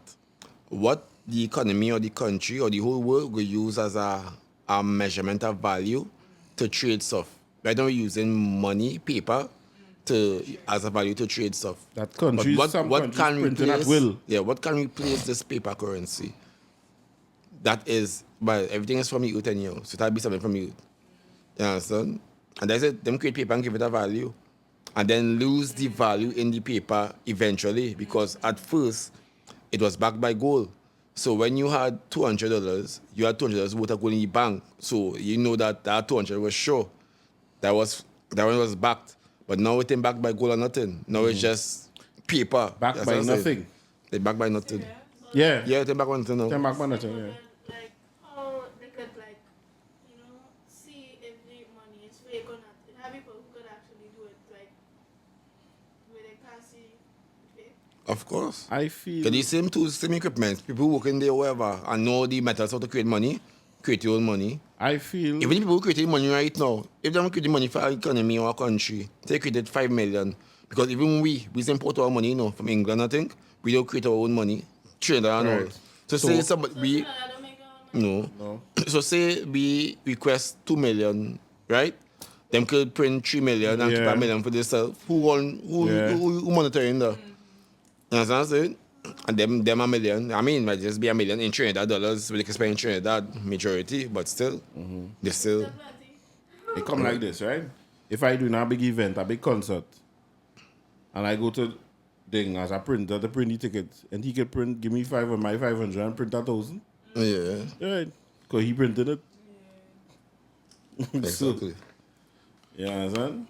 what the economy or the country or the whole world will use as a measurement of value to trade stuff. Right now we're using money, paper, as a value to trade stuff. That countries, But some what countries can printing at replace? will. Yeah, what can replace this paper currency? That is, but everything is from you, anyhow. So that'll be something from you. You understand? And that's it. Them create paper and give it a value. And then lose the value in the paper eventually. Because at first, it was backed by gold. So when you had $200, you had $200 worth of gold in the bank. So you know that 200 was sure. That one was backed. But now it's backed by gold or nothing. Now it's just paper. Backed That's by what I'm saying. nothing. They backed by nothing. Yeah. Yeah, they backed by nothing now. Them back by nothing, yeah. Like how they could see if the money is fake or not. It have people who could actually do it, like where they can't see fake. Of course. I feel. Get the same tools, same equipment. People working there, whatever, and know the methods how to create money, create your own money. I feel. Even the people who create money right now, if they don't create money for our economy or our country, they created 5 million. Because even we import our money, from England, I think. We don't create our own money. Trinidad and all. Right. So say somebody, we, I don't make our money. no. So say we request 2 million, right? Them could print 3 million and keep Yeah. a million for themselves. Who monitoring that? You understand what I'm saying? And them a million. I mean, it might just be $1 million in Trinidad dollars. We can spend in Trinidad majority, but still, they still. Plenty. It come like this, right? If I do a big event, a big concert, and I go to Ding as a printer to print the tickets, and he can print, give me 5 of my 500 and print 1,000. Yeah, Right? Because he printed it. So, exactly. you understand?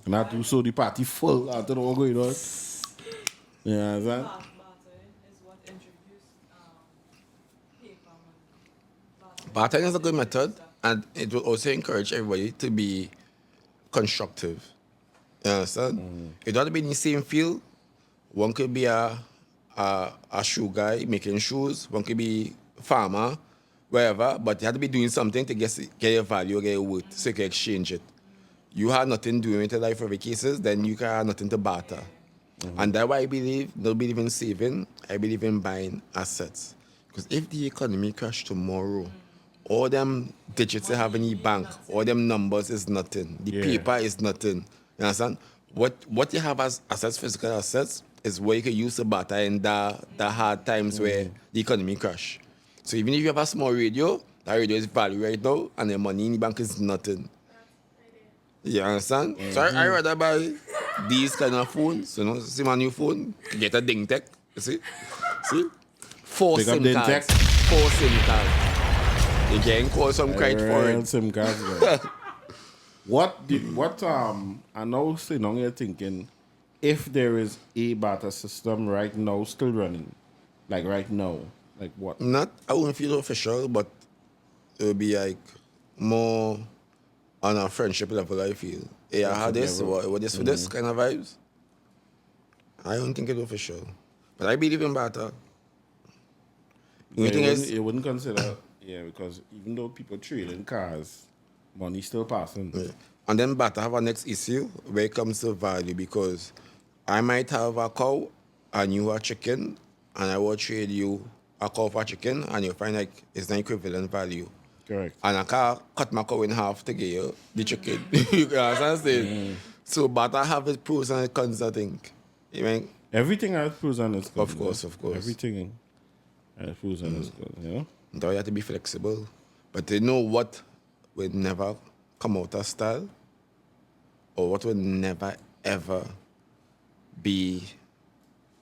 And I do so the party full after all going on. You understand? Bartering is what introduced paper money. Bartering is a good method, and it will also encourage everybody to be constructive. You understand? It don't have to be in the same field. One could be a shoe guy making shoes. One could be farmer, wherever. But you have to be doing something to get your value, get your worth, so you can exchange it. You have nothing doing with your life for the cases, then you can have nothing to barter. And that's why I don't believe in saving. I believe in buying assets. Because if the economy crash tomorrow, all them digits you have in your bank, all them numbers is nothing. The Yeah. paper is nothing. You understand? What you have as assets, physical assets, is what you can use to barter in the hard times where the economy crash. So even if you have a small radio, that radio is value right now, and the money in the bank is nothing. You understand? So I rather buy these kind of phones. See my new phone, get a Ding Tech. You see? 4 Pick up SIM Ding cards. Tech. 4 SIM cards. You can call some kite for Real it. SIM cards, bro. I know sitting on here thinking, if there is a barter system right now still running, like right now, like what? I wouldn't feel official, but it would be like more on a friendship level, I feel. Yeah, I had this, level. what this for this kind of vibes. I don't think it's official. But I believe in barter. The Yeah, thing is, you wouldn't consider, because even though people trade in cars, money still passing. yeah. And then barter have a next issue where it comes to value, because I might have a cow and you a chicken, and I will trade you a cow for chicken, and you find like it's not equivalent value. Correct. And I can cut my cow in half to get you the chicken. You understand what I'm saying? So barter have its pros and its cons, I think. You mean? Everything has pros and its cons. Of course, of course. Everything has pros and its cons, you know? Though you have to be flexible. But they know what will never come out of style, or what will never ever be,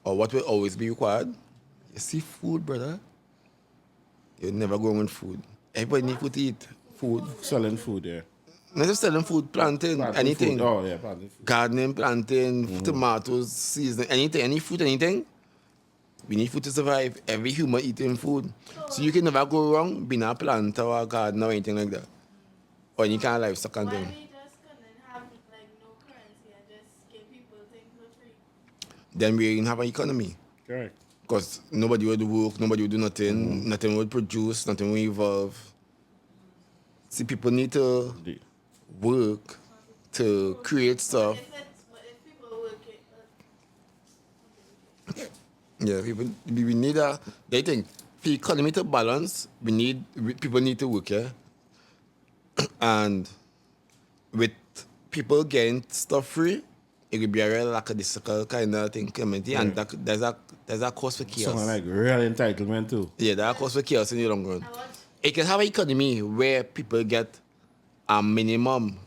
or what will always be required. You see food, brother. You're never going with food. Everybody need food to eat. Food. Selling food, yeah. Not just selling food, planting, Planting anything. Food. Oh, yeah, planting food. Gardening, planting, tomatoes, seasoning, anything, any food, anything. We need food to survive. Every human eating food. So you can never go wrong being a planter or a gardener or anything like that. Or any kind of livestock and Why thing. we just couldn't have like no then we didn't have an economy. Correct. Because nobody would work, nobody would do nothing, nothing would produce, nothing would evolve. See, people need to Indeed. work to create stuff. But if people work it, Yeah, we need they think for the economy to balance, people need to work, yeah? And with people getting stuff free, it will be a real lackadaisical kind of thing community, and there's a cause for chaos. Something like real entitlement too. Yeah, there's a cause for chaos in the long run. I watch. It can have an economy where people get a minimum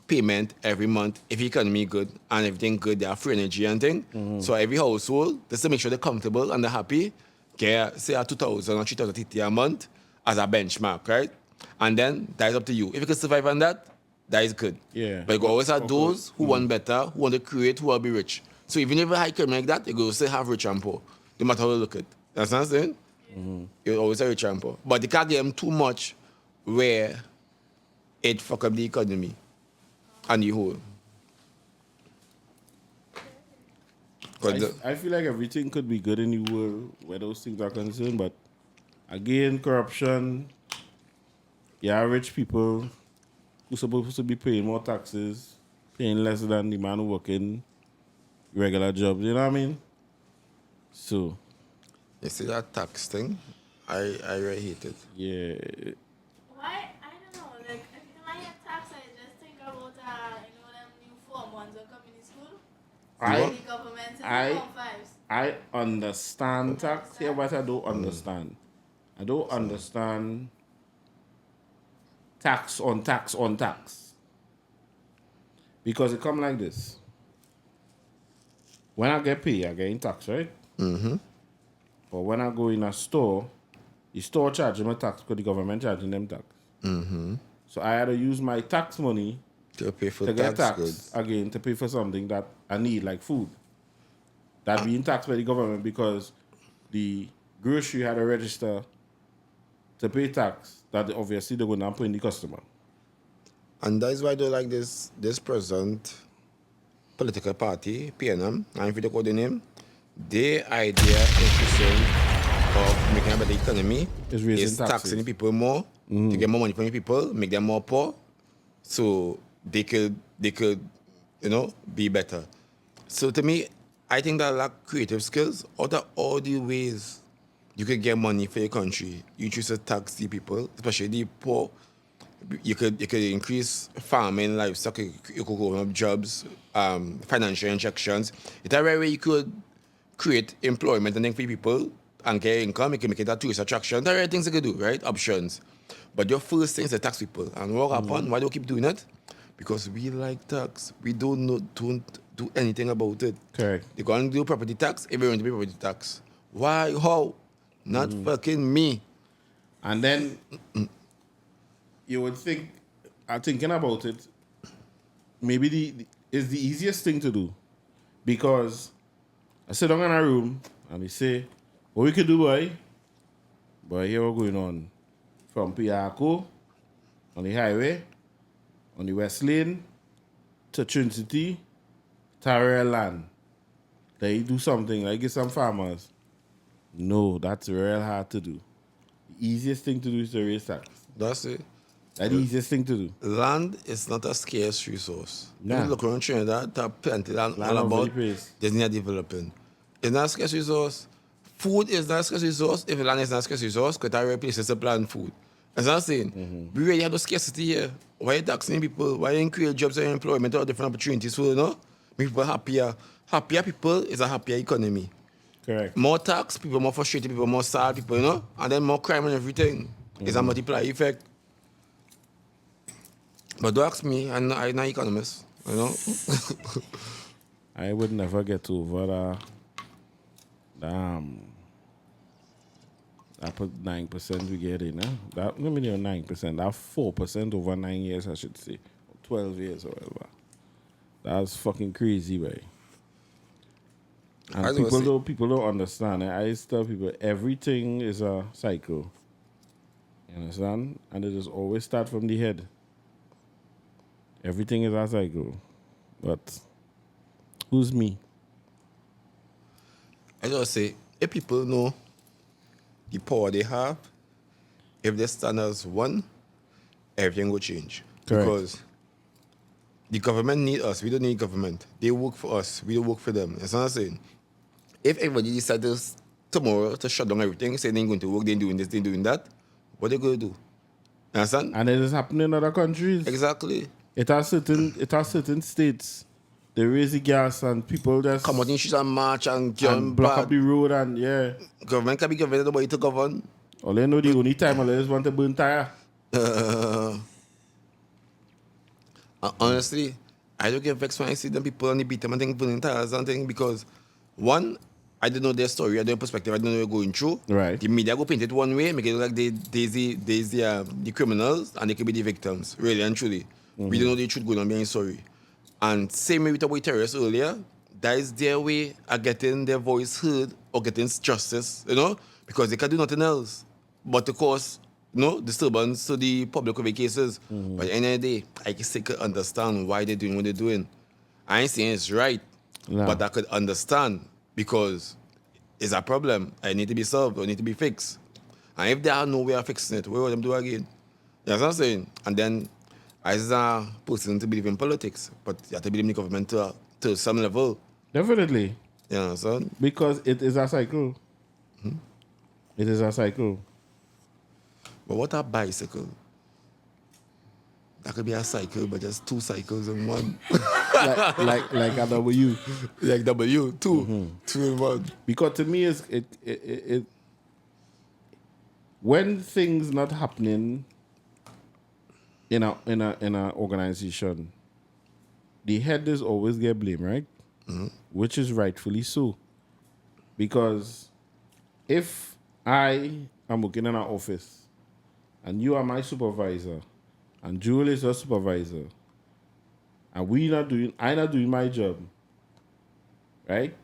payment every month if the economy good and everything good, they have free energy and thing. So every household, just to make sure they're comfortable and they're happy, get say a 2,000 or 3,000 a month as a benchmark, right? And then that is up to you. If you can survive on that, that is good. Yeah. But you always have those who want better, who want to create, who will be rich. So even if you have a high economy like that, you go still have rich and poor, no matter how you look at it. You understand what I'm saying? You always have rich and poor. But you can't give them too much where it fuck up the economy and the whole. I feel like everything could be good in the world where those things are concerned, but again, corruption. Yeah, rich people who supposed to be paying more taxes, paying less than the man who working regular jobs. You know what I mean? So You see that tax thing? I really hate it. yeah, Why? I don't know. Like, every time I hear tax, I just think about, them new Form 1s are coming in school. The government and Form 5s. I understand tax here, but I don't understand. I don't understand tax on tax on tax. Because it come like this. When I get paid, I get in tax, right? Mm-hmm. But when I go in a store, the store charging me tax because the government charging them tax. Mm-hmm. So I had to use my tax money To pay for to get tax tax goods. again to pay for something that I need, like food. That being taxed by the government because the grocery had to register to pay tax that obviously they're going to put in the customer. And that's why I don't like this present political party, PNM, and if you call the name, their idea of making a better economy Is raising is taxes. taxing the people more to get more money from the people, make them more poor, so they could be better. So to me, I think that lack creative skills. Out of all the ways you could get money for your country, you choose to tax the people, especially the poor. You could increase farming, livestock, you could open up jobs, financial injections. It's a way you could create employment and then for people and get income. You can make it a tourist attraction. There are things you could do, right? Options. But your first thing is to tax people. And what happened? Why do you keep doing it? Because we like tax. We don't do anything about it. Correct. They're going to do property tax, everyone to pay property tax. Why? How? Not fucking me. And then you would think, thinking about it, maybe is the easiest thing to do. Because I sit down in a room and they say, what we could do, boy? But here we're going on from Piarco, on the highway, on the West Lane, to Trinity, to real land. They do something, like get some farmers. No, that's real hard to do. The easiest thing to do is to raise tax. That's it. That's the easiest thing to do. Land is not a scarce resource. Nah. You look around Trinidad, there are plenty land Land all all over about. the place. There's not developing. It's not a scarce resource. Food is not a scarce resource. If land is not a scarce resource, because there are places to plant food. That's what I'm saying. We really have the scarcity here. Why are you taxing people? Why you create jobs and employment or different opportunities for make people happier? Happier people is a happier economy. Correct. More tax, people more frustrated, people more sad, people, and then more crime and everything. It's a multiplier effect. But don't ask me, I'm not an economist, I would never get over I put 9% we get in, That, let me know 9%. That 4% over 9 years, I should say. 12 years or whatever. That's fucking crazy, way. And people don't understand. I used to tell people everything is a cycle. You understand? And it just always start from the head. Everything is a cycle. But who's me? I just say, if people know the power they have, if they stand as one, everything will change. Correct. Because the government need us. We don't need government. They work for us. We don't work for them. That's what I'm saying. If everybody decides tomorrow to shut down everything, say they ain't going to work, they ain't doing this, they ain't doing that, what they going to do? Understand? And it is happening in other countries. Exactly. It has certain states. They raise the gas and people just Come out in streets and march and get and block up the road and yeah. Government can be governed, nobody to govern. All they know the only time all they just want to burn tire. Honestly, I don't get vexed when I see them people on the beat them and think burning tires and things because one, I don't know their story, I don't know perspective, I don't know what they're going through. Right. The media go paint it one way, make it look like there's the criminals and they could be the victims, really and truly. We don't know the truth going on behind the story. And same way we talked about terrorists earlier, that is their way of getting their voice heard or getting justice, because they can do nothing else but to cause disturbance to the public of the cases. But at the end of the day, I can still understand why they're doing what they're doing. I ain't saying it's right, but I could understand because it's a problem. I need to be solved or need to be fixed. And if there are no way of fixing it, what will them do again? You know what I'm saying? And then, as a person to believe in politics, but you have to believe in the government to some level. Definitely. You know what I'm saying? Because it is a cycle. It is a cycle. But what a bicycle? That could be a cycle, but just two cycles in one. like a W. Like W, two. Two in one. Because to me, it when things not happening in a organization, the head is always get blamed, right? Which is rightfully so. Because if I am working in an office and you are my supervisor and Jewel is your supervisor and I not doing my job, right?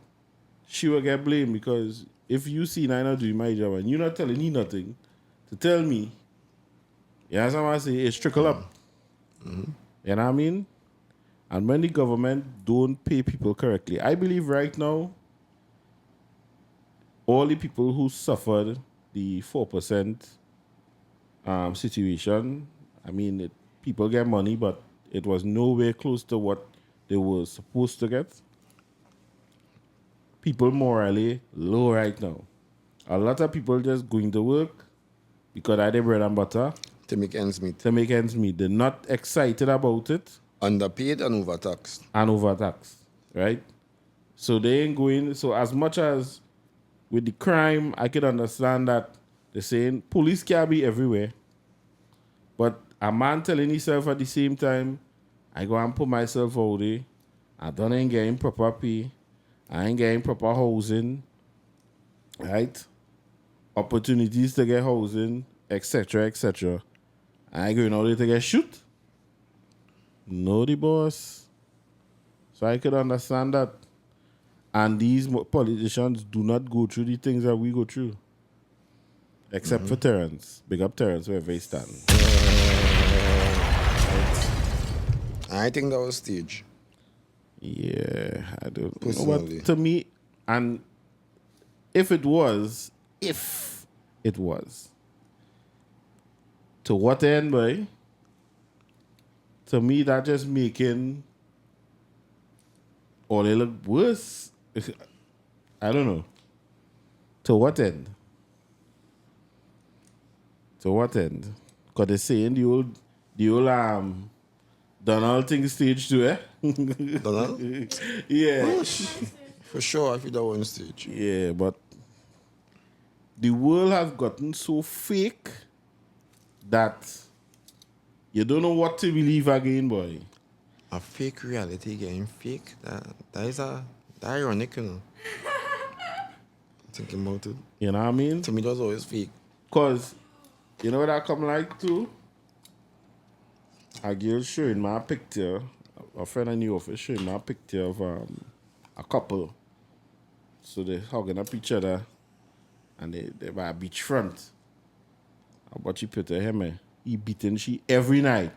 She will get blamed because if you see I not doing my job and you're not telling me nothing to tell me, you know what I'm saying? It's trickle up. You know what I mean? And when the government don't pay people correctly, I believe right now, all the people who suffered the 4% situation, I mean, people get money, but it was nowhere close to what they were supposed to get. People morally low right now. A lot of people just going to work because I did bread and butter. To make ends meet. They're not excited about it. Underpaid and overtaxed. Right? So they ain't going. So as much as with the crime, I could understand that they're saying police can't be everywhere. But a man telling himself at the same time, I go and put myself out there. I don't ain't getting proper pay. I ain't getting proper housing. Right? Opportunities to get housing, etc., etc. I ain't going out there to get shoot. No, the boss. So I could understand that. And these politicians do not go through the things that we go through. Except for Terrence. Big up Terrence, wherever he stands. I think that was stage. Yeah, I don't know. Personally. But to me, and if it was, to what end, boy? To me, that just making or they look worse. I don't know. To what end? Because they saying the old Donald thing stage too, eh? Donald? Yeah. For sure, I feel that one stage. Yeah, but the world has gotten so fake that you don't know what to believe again, boy. A fake reality getting fake. That is ironic, you know. Thinking about it. You know what I mean? To me, that was always fake. Because, you know what I come like too? A girl showing my picture, a friend in the office showing my picture of a couple. So they're hugging up each other and they're by a beachfront. But she put him, he beating she every night.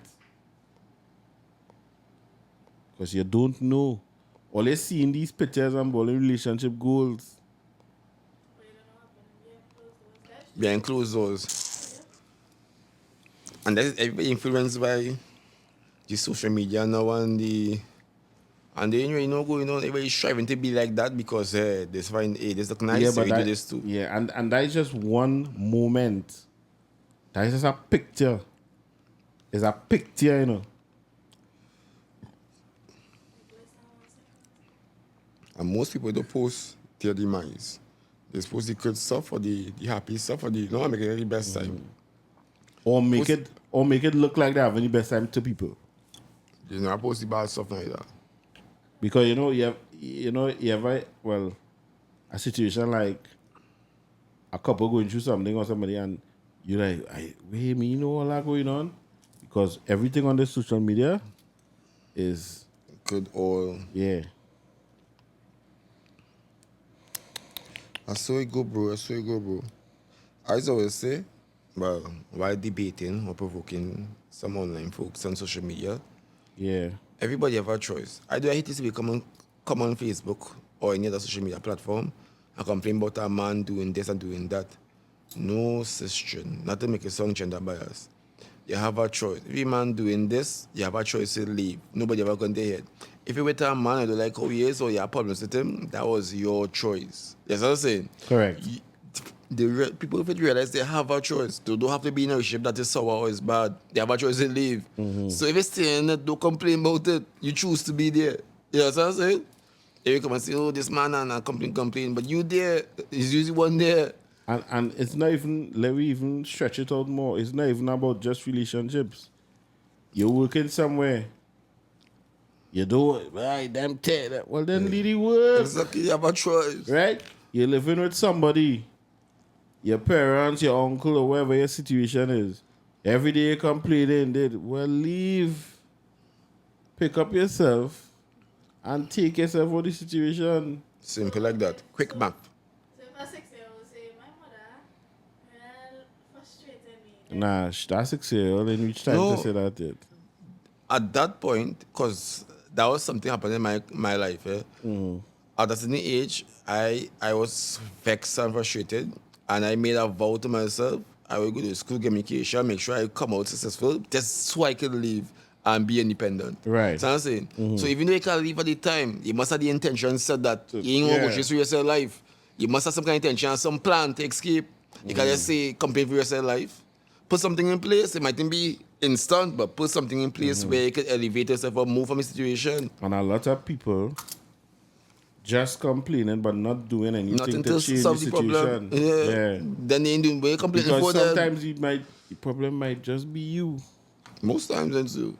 Because you don't know. All they see in these pictures and ball relationship goals. behind closed doors. And that is everybody influenced by the social media now and then you know going on, everybody's striving to be like that because this fine, hey, this look nice, so you do this too. Yeah, and that is just one moment. That is just a picture. It's a picture, you know. And most people don't post their demise. They post the good stuff or the happy stuff or the make it the best time. Or make it look like they have any best time to people. You know, I post the bad stuff like that. Because you have a situation like a couple going through something or somebody and you're like, wait, me know all that going on? Because everything on the social media is good oil. Yeah. I saw it go, bro. I always say, well, while debating or provoking some online folks on social media, yeah, everybody have a choice. I hate this to be come on Facebook or any other social media platform and complain about a man doing this and doing that. No, sister, not to make it sound gender bias. You have a choice. If a man doing this, you have a choice to leave. Nobody ever going to hear it. If you went to a man and you like how he is or you have problems with him, that was your choice. That's what I'm saying. Correct. People if realize they have a choice. They don't have to be in a relationship that is sour or is bad. They have a choice to leave. Mm-hmm. So if you stay in it, don't complain about it. You choose to be there. You know what I'm saying? If you come and say, oh, this man and complain, but you there, is usually one there. And it's not even, let me even stretch it out more. It's not even about just relationships. You're working somewhere. You do it, right? Damn tell. Well, then leave the work. Exactly, you have a choice. Right? You're living with somebody. Your parents, your uncle, or whatever your situation is. Every day you're complaining. Well, leave. Pick up yourself and take yourself out of the situation. Simple like that. Quick map. Nah, that's 6-year-old and which time to say that yet. At that point, because that was something happened in my life. At that age, I was vexed and frustrated, and I made a vow to myself. I will go to school, get my education, make sure I come out successful, just so I can leave and be independent. Right. So I'm saying. So even though you can't leave at the time, you must have the intention said that you ain't going to go through yourself life. You must have some kind of intention, some plan to escape. You can't just say, compete for yourself life. Put something in place. It mightn't be instant, but put something in place where you can elevate yourself or move from a situation. And a lot of people just complaining but not doing anything Nothing to change the situation. Problem. Yeah. Then they ain't doing way complaining because for sometimes them. the problem might just be you. Most times then too.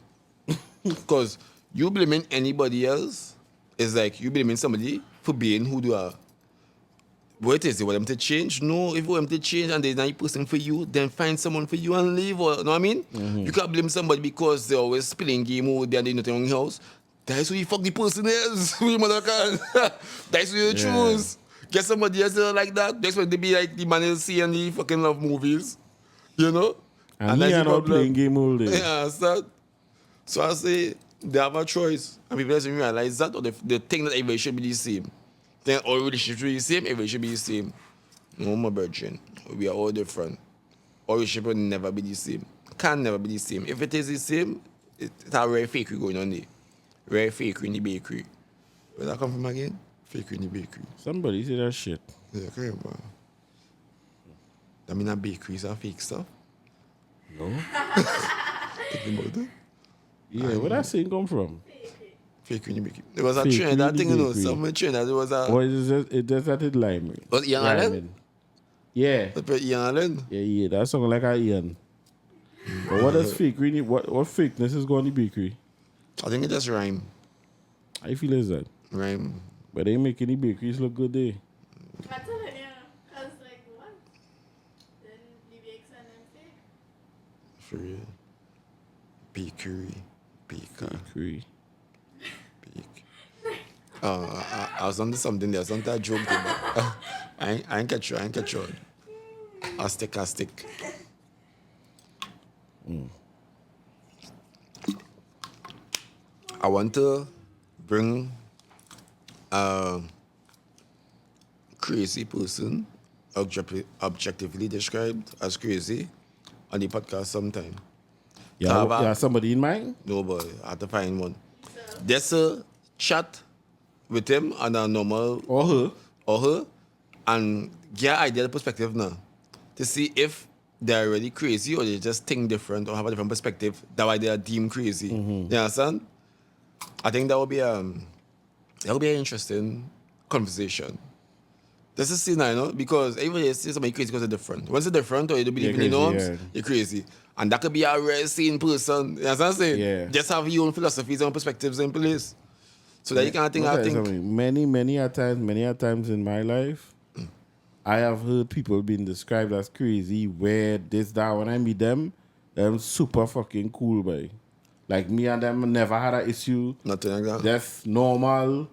Because you blaming anybody else is like you blaming somebody for being who they are. What is it? Want them to change? No, if you want them to change and there's not a person for you, then find someone for you and leave. Or, you know what I mean? You can't blame somebody because they're always spilling game or they're doing nothing wrong in the house. That's who you fuck the person is. Who mother can. That's who you choose. Get somebody else like that. Just want to be like the man you see in the fucking love movies. You know? And he are not playing game all day. Yeah, so I say they have a choice. And people doesn't realize that or they think that everybody should be the same. Then all relationships should be the same, everybody should be the same. No, my virgin. We are all different. All relationships will never be the same. Can never be the same. If it is the same, it's a very fakery going on there. Very fakery in the bakery. Where that come from again? Fakery in the bakery. Somebody say that shit. Yeah, okay, man. That mean a bakery is a fake stuff? No. Thinking about it? Yeah, where that saying come from? Fake in the bakery. There was a trend, that thing, you know, some trend that there was a... Or it just started liming. Was Ian Allen? Yeah. Ian Allen? Yeah, that song like a Ian. But what does fake really, what fakeness is going to the bakery? I think it just rhyme. How you feel is that? Rhyme. But they making the bakeries look good there. I'm telling you, because like what? Then the bakes and then fake. For real. Bakery. Bakery. I was onto something there. Something I joked about. I ain't catch you. I stick. I want to bring a crazy person objectively described as crazy on the podcast sometime. Yeah, somebody in mind? No, boy, I have to find one. There's a chat with him on a normal Or her? and get ideal perspective now to see if they're really crazy or they just think different or have a different perspective. That's why they are deemed crazy. Mm-hmm. You understand? I think that would be an interesting conversation. This is see now, you know, because everybody says somebody crazy because they're different. Once they're different or you don't believe in the norms, you're crazy. And that could be a rare sane person. You understand what I'm saying? Yeah. Just have your own philosophies and perspectives in place. So that you can think, I think. Many a times in my life, I have heard people being described as crazy, weird, this, that. When I meet them, I'm super fucking cool, boy. Like me and them never had an issue. Nothing like that. That's normal.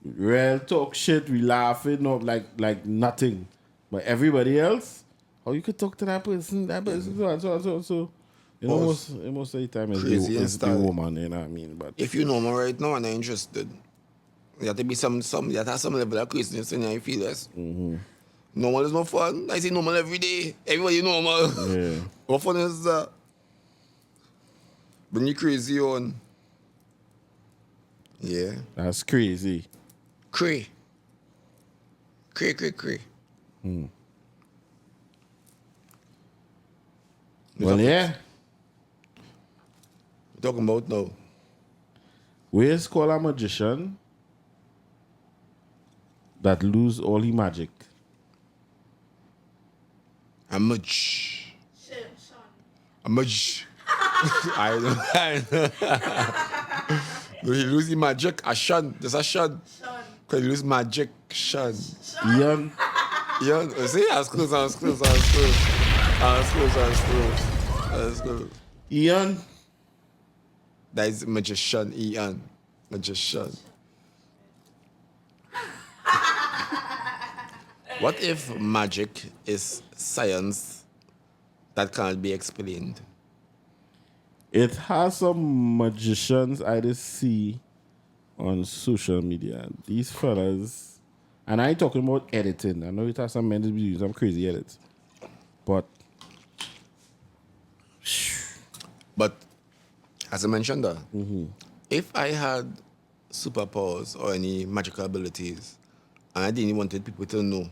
Real talk shit, we laughing, no, like nothing. But everybody else, how you could talk to that person, so. You know, most of the time it's the woman, you know what I mean? But if you're normal right now and are interested, you have to be some you have to have some level of craziness in you feel this. Mm-hmm. Normal is not fun. I say normal every day. Everybody normal. Yeah. What fun is that? Bring you crazy on. Yeah. That's crazy. Cray. Well, yeah. We're talking about now. Where's called a magician that lose all his magic? A mudge. Sean. A mudge. I know. He lose his magic. A shun. There's a shun. Because he lose magic. Shun. Ian. See, I was close. Ian. That is magician, Ian. Magician. What if magic is science that can't be explained? It has some magicians I just see on social media. These fellas, and I ain't talking about editing. I know it has some men that do some crazy edits. But as I mentioned that, if I had superpowers or any magical abilities, and I didn't want people to know,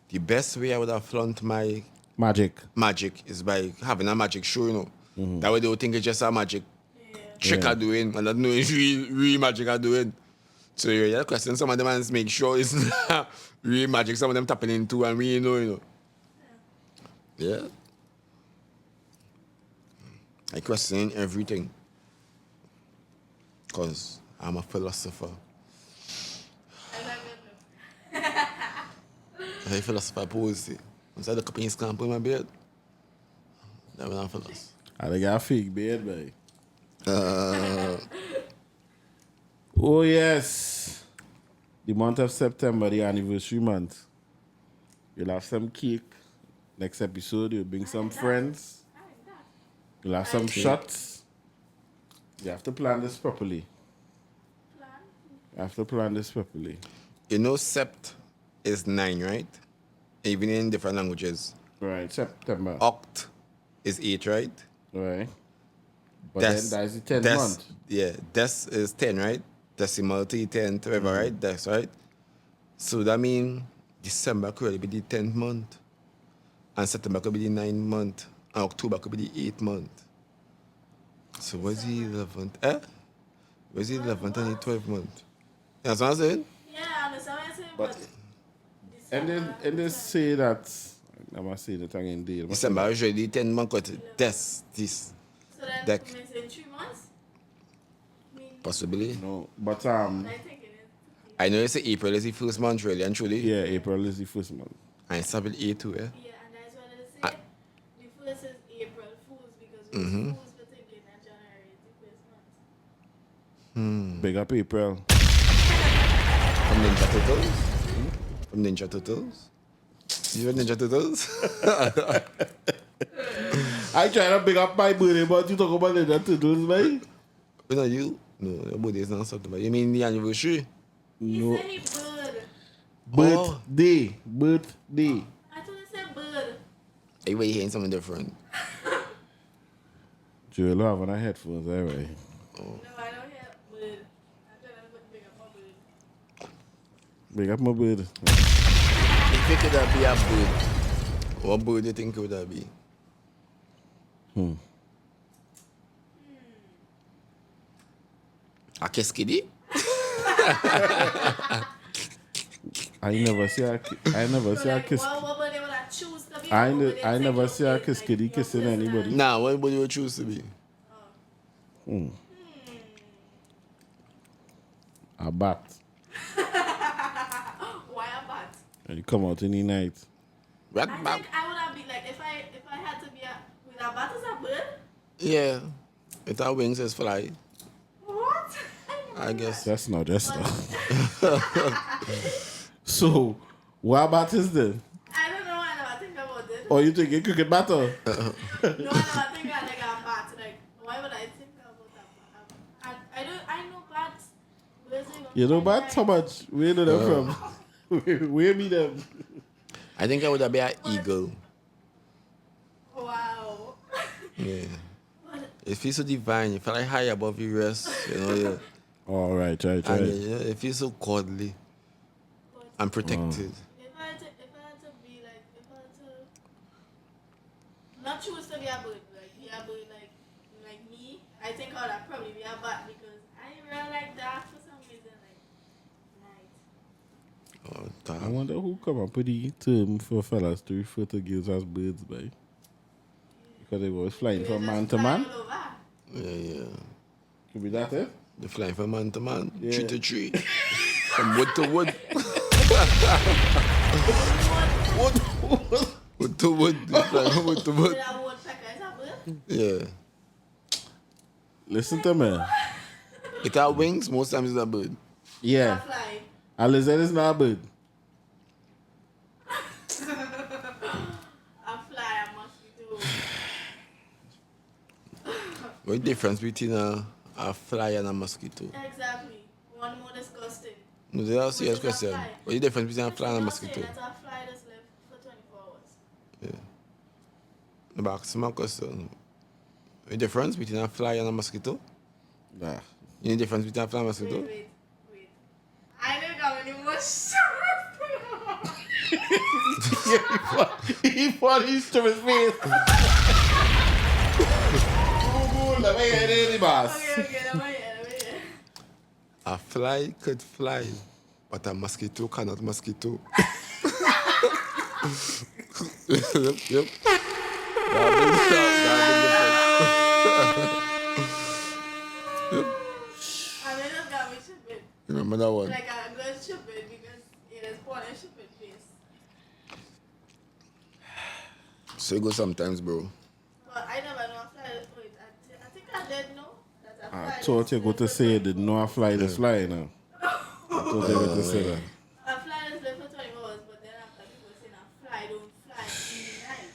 the best way I would have flaunt my magic is by having a magic show, you know. That way they would think it's just a magic trick I'm doing, and I don't know it's real magic I'm doing. So you're question some of them and make sure it's not real magic, some of them tapping into and we know, you know. Yeah. I question everything. Because I'm a philosopher. I'm a philosopher pose. Once I look up in his camp in my bed, I'm a philosopher. I got a fake beard, boy. Oh, yes. The month of September, the anniversary month. You'll have some cake. Next episode, you'll bring some friends. You'll have some shots. You have to plan this properly. You have to plan this properly. You know, Sept is 9, right? Even in different languages. Right, September. Oct is 8, right? Right. But then that is the 10th month. Yeah, Des is 10, right? Decimal T 10, whatever, right? That's right. So that means December could really be the 10th month. And September could be the 9th month. And October could be the 8th month. So what's the 11th? Where's the 11th and the 12th month? You know what I'm saying? Yeah, I understand what you're saying, but and they say that, I'm going to say that again, December is really 10 months, but this. So then, Deck. it's in 3 months? Possibly. No, but I think it is. I know it's April is the first month, really and truly. yeah, April is the first month. And it's April 8 too, yeah? Yeah, and that's what I say. The first is April Fools because we fools for thinking that January is the first month. Big up April. From Ninja Turtles? From Ninja Turtles? You read Ninja Turtles? I try to big up my birthday, but you talk about Ninja Turtles, man. No, you? No, your birthday is not September. You mean the anniversary? He No. said he bird. Birthday. I thought Everybody hearing something different. Joel have on her headphones, all right. No, I don't hear bird. I'm trying to big up my bird. Big up my bird. If it could have be a bird, what bird do you think it would have be? A keskidi? I never see her kiss. What bird they would I choose to be? I never see her kiss kitty kissing anybody. Nah, what bird you would choose to be? A bat. Why a bat? And you come out in the night. Rat I bat? think I would have been like if I had to be with a bat as a bird. Yeah. It has wings as fly. What? I guess. That's not just So, what bat is then? I don't know. I never think about it. Or you think a cricket batter? No, I never think of like a bat. Like, why would I think about a bat? I know bats. Where's it You know bats? How much? Where do them from? Where me them? I think I would have been an eagle. Wow. Yeah. It feels so divine. You feel like high above your rest. You know, yeah. All right. And yeah, it feels so godly and protected. If I had to be like, if I had to not choose to be a bird, like be a bird like me, I think I would probably be a bat because I really like that for some reason, like night. Oh, I damn. wonder who come up with the term for fellas to refer to girls as birds, by. Because they was flying from man to man. All over. Yeah. Could be that, eh? They're flying from man to man, Yeah. tree to tree, from wood to wood. Wood to wood. They're flying from wood to wood. With a woodpecker, is a bird? Yeah. Listen to me. It has wings, most times it's a bird. Yeah. A fly. A lizard is not a bird. A fly, a mosquito. What's the difference between a fly and a mosquito? Exactly. One more disgusting. No, that's a serious Which is a question. fly. What's the difference between a fly and a You're mosquito? saying that a fly just live for 24 hours. Yeah. But ask my question. What's the difference between a fly and a mosquito? Nah. You know the difference between a fly and a mosquito? Wait. I don't got any more shit. He fought his to his face. Let me hear the boss. Okay, let me hear. A fly could fly, but a mosquito cannot mosquito. Yep. I mean, just got me shipping. Remember that one? Like a good shipping because it is born in shipping face. So it goes sometimes, bro. But I never know a fly. Wait, I think I did know that a fly. I thought you were going to say you didn't know a fly is fly now. I thought you were going to say that. A fly is live for 20 hours, but then after people saying a fly don't fly in the night.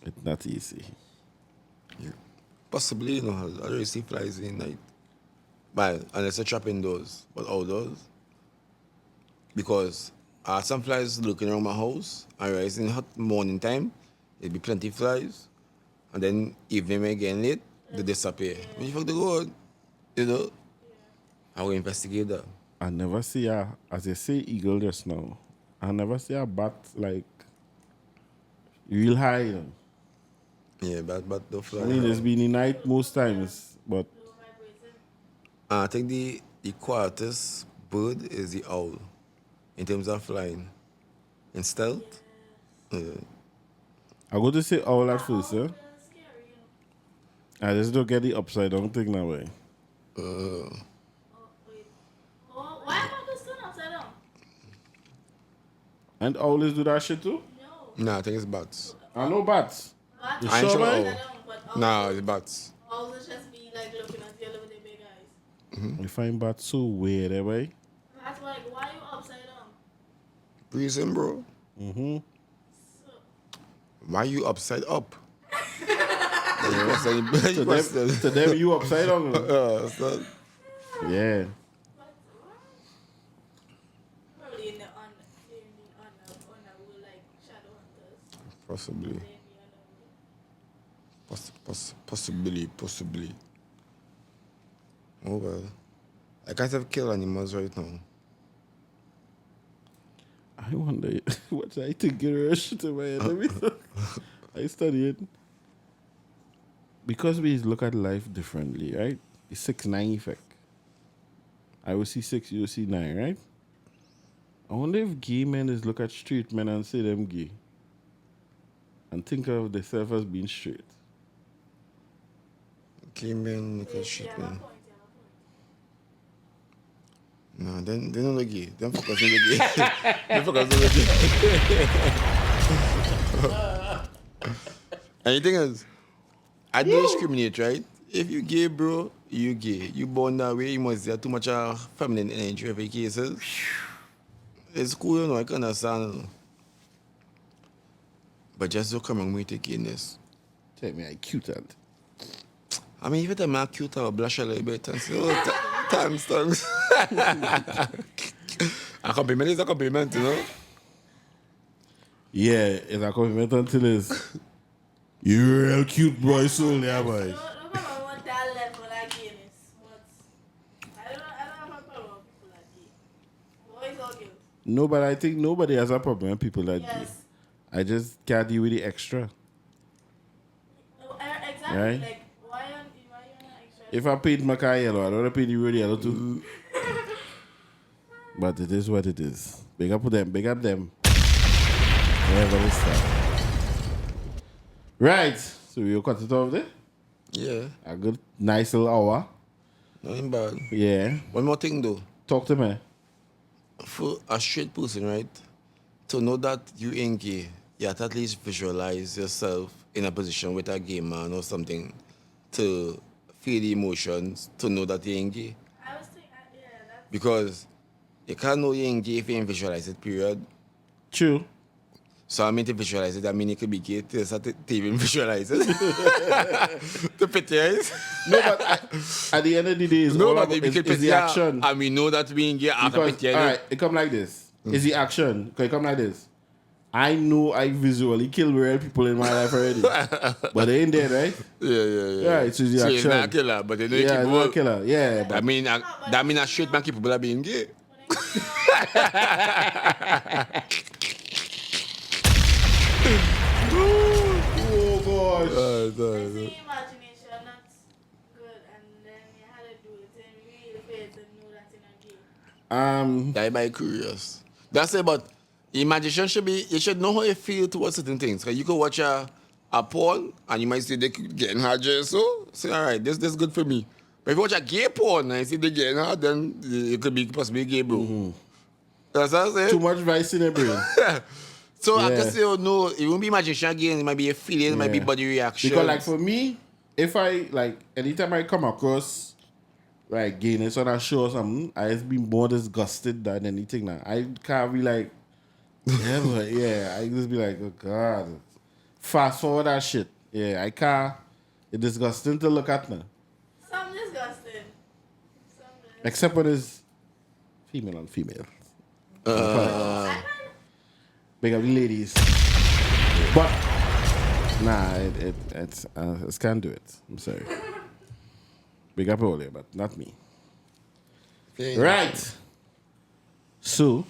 It's not easy. Possibly, you know, I don't really see flies in night. But unless they're trapped indoors, but outdoors. Because some flies looking around my house, and right in hot morning time, there'll be plenty of flies. And then evening when getting late, they disappear. When you fuck the go, you know, I will investigate that. I never see as you say eagle just now, I never see a bat like real high. You know. Yeah, but the fly. I mean, it's been in the night most times, but Low vibrating. I think the quietest bird is the owl in terms of flying. In stealth, yeah. I go to say owl at first, eh? Scary, you know. I just don't get the upside down thing that way. Oh, wait. Oh, why am I just turn upside down? And owls do that shit too? No. Nah, I think it's bats. I know bats. Bats You I ain't sure, sure man? owl. upside down, but owls- Nah, it's bats. owls will just be like looking at you with their big eyes. I find bats so weird, eh, boy? That's like, why are you upside down? Reason, bro. Mm-hmm. So, Why you upside up? What's that? To What's them, that? to them, you upside down. That's not- Yeah. what? Probably in the wood, like shadow Possibly. Possibly. Oh well. I can't have kill animals right now. I wonder what I think in shit in my head. Let me look. I studied. Because we look at life differently, right? The 6-9 effect. I will see 6, you will see 9, right? I wonder if gay men is look at straight men and say them gay. And think of themselves as being straight. Gay men look at shit, Yeah, man. my point. No, they don't look gay. They focus on the gay. They focus on the gay. And the thing is, I don't discriminate, right? If you gay, bro, you gay. You born that way, you must have too much feminine energy every cases. It's cool, you know, I can understand. You know. But just don't come and me to gayness. Tell me I cute and I mean, if you tell me I'm cute, I'll blush a little bit and say, oh, thanks. A compliment is a compliment, you know? yeah, it's a compliment until it's you're real cute boy soul there, boy. Don't come on that level like gayness. But I don't have a problem with people like gay. Boys or girls. No, but I think nobody has a problem with people like Yes. gay. I just can't deal with the extra. No, exactly. Right? Like, why you not extra? If I paid my car yellow, I don't want to pay the road yellow too. But it is what it is. Big up them. Wherever they start. Right. So we'll cut it off there. Yeah, A good, nice little hour. nothing bad. Yeah. One more thing, though. Talk to me. For a straight person, right, to know that you ain't gay, you have to at least visualize yourself in a position with a gay man or something to feel the emotions, to know that you ain't gay. I was thinking, yeah, that's. Because you can't know you ain't gay if you ain't visualize it, period. True. So I mean to visualize it, I mean it could be gay to even visualize it. To picture it. No, but at the end of the day, it's all about, it's the action. And we know that we ain't gay after Because, picture all it. right, it come like this. It's the action. Because it come like this. I know I visually kill real people in my life already. But they ain't dead, right? Yeah. Right, so it's the So action. he's not a killer, but they know Yeah, you it's keep not a work. killer. Yeah, but That mean a straight man people are being gay. oh gosh. I see imagination not good, and then you had to do it and really fail to know that you're not gay. Die by curious. That's it, but imagination should be, you should know how you feel towards certain things. Cause you could watch a porn and you might see they getting hard, so say, all right, this is good for me. But if you watch a gay porn and you see they getting hard, then you could be possibly gay, bro. Mm-hmm. That's what I'm saying. Too much vice in the brain. So I Yeah. can say, oh no, it won't be imagination again. It might be a feeling, it might be Yeah. body reaction. Because like for me, if I like anytime I come across like gayness on a show or something, I just be more disgusted than anything now. I can't be like yeah, but yeah, I just be like, oh God. Fast forward that shit. Yeah, I can't. It's disgusting to look at now. Some disgusting. Except when it's female on female. Big up the ladies. But nah, it's I can't do it. I'm sorry. Big up all there, but not me. Yeah. Right. So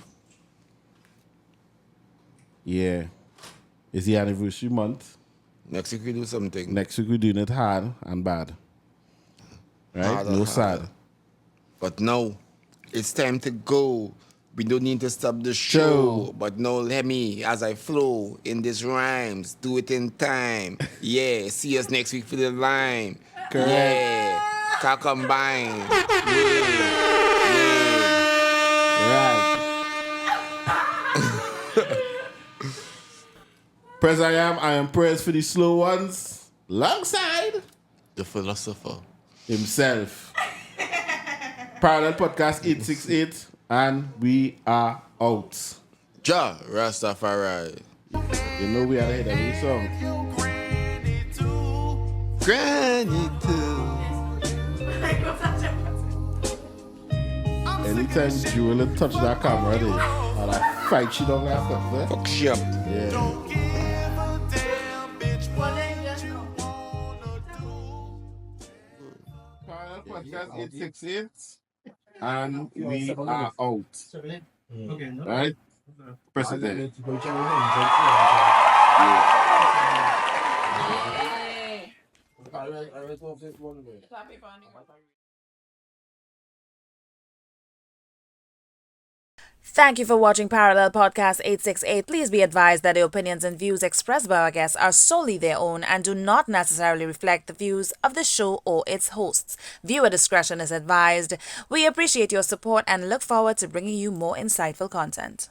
yeah. It's the anniversary month. Next week we do something. Next week we're doing it hard and bad. Right? Hard and No hard. sad. But now, it's time to go. We don't need to stop the show. Show. But now let me, as I flow in these rhymes, do it in time. Yeah, see us next week for the line. Correct. Yeah, car combine. Right. Press I am prayers for the slow ones. Alongside The philosopher. himself. Parallel Podcast 868. And we are out. Ja Rastafari. You know we are the head of the song. Granny too. Anytime Jewel touch that camera there, and I fight she down that stuff there. Fuck she up. Yeah. Parallel Podcast 868. And we are out. Right? Press it there. Thank you for watching Parallel Podcast 868. Please be advised that the opinions and views expressed by our guests are solely their own and do not necessarily reflect the views of the show or its hosts. Viewer discretion is advised. We appreciate your support and look forward to bringing you more insightful content.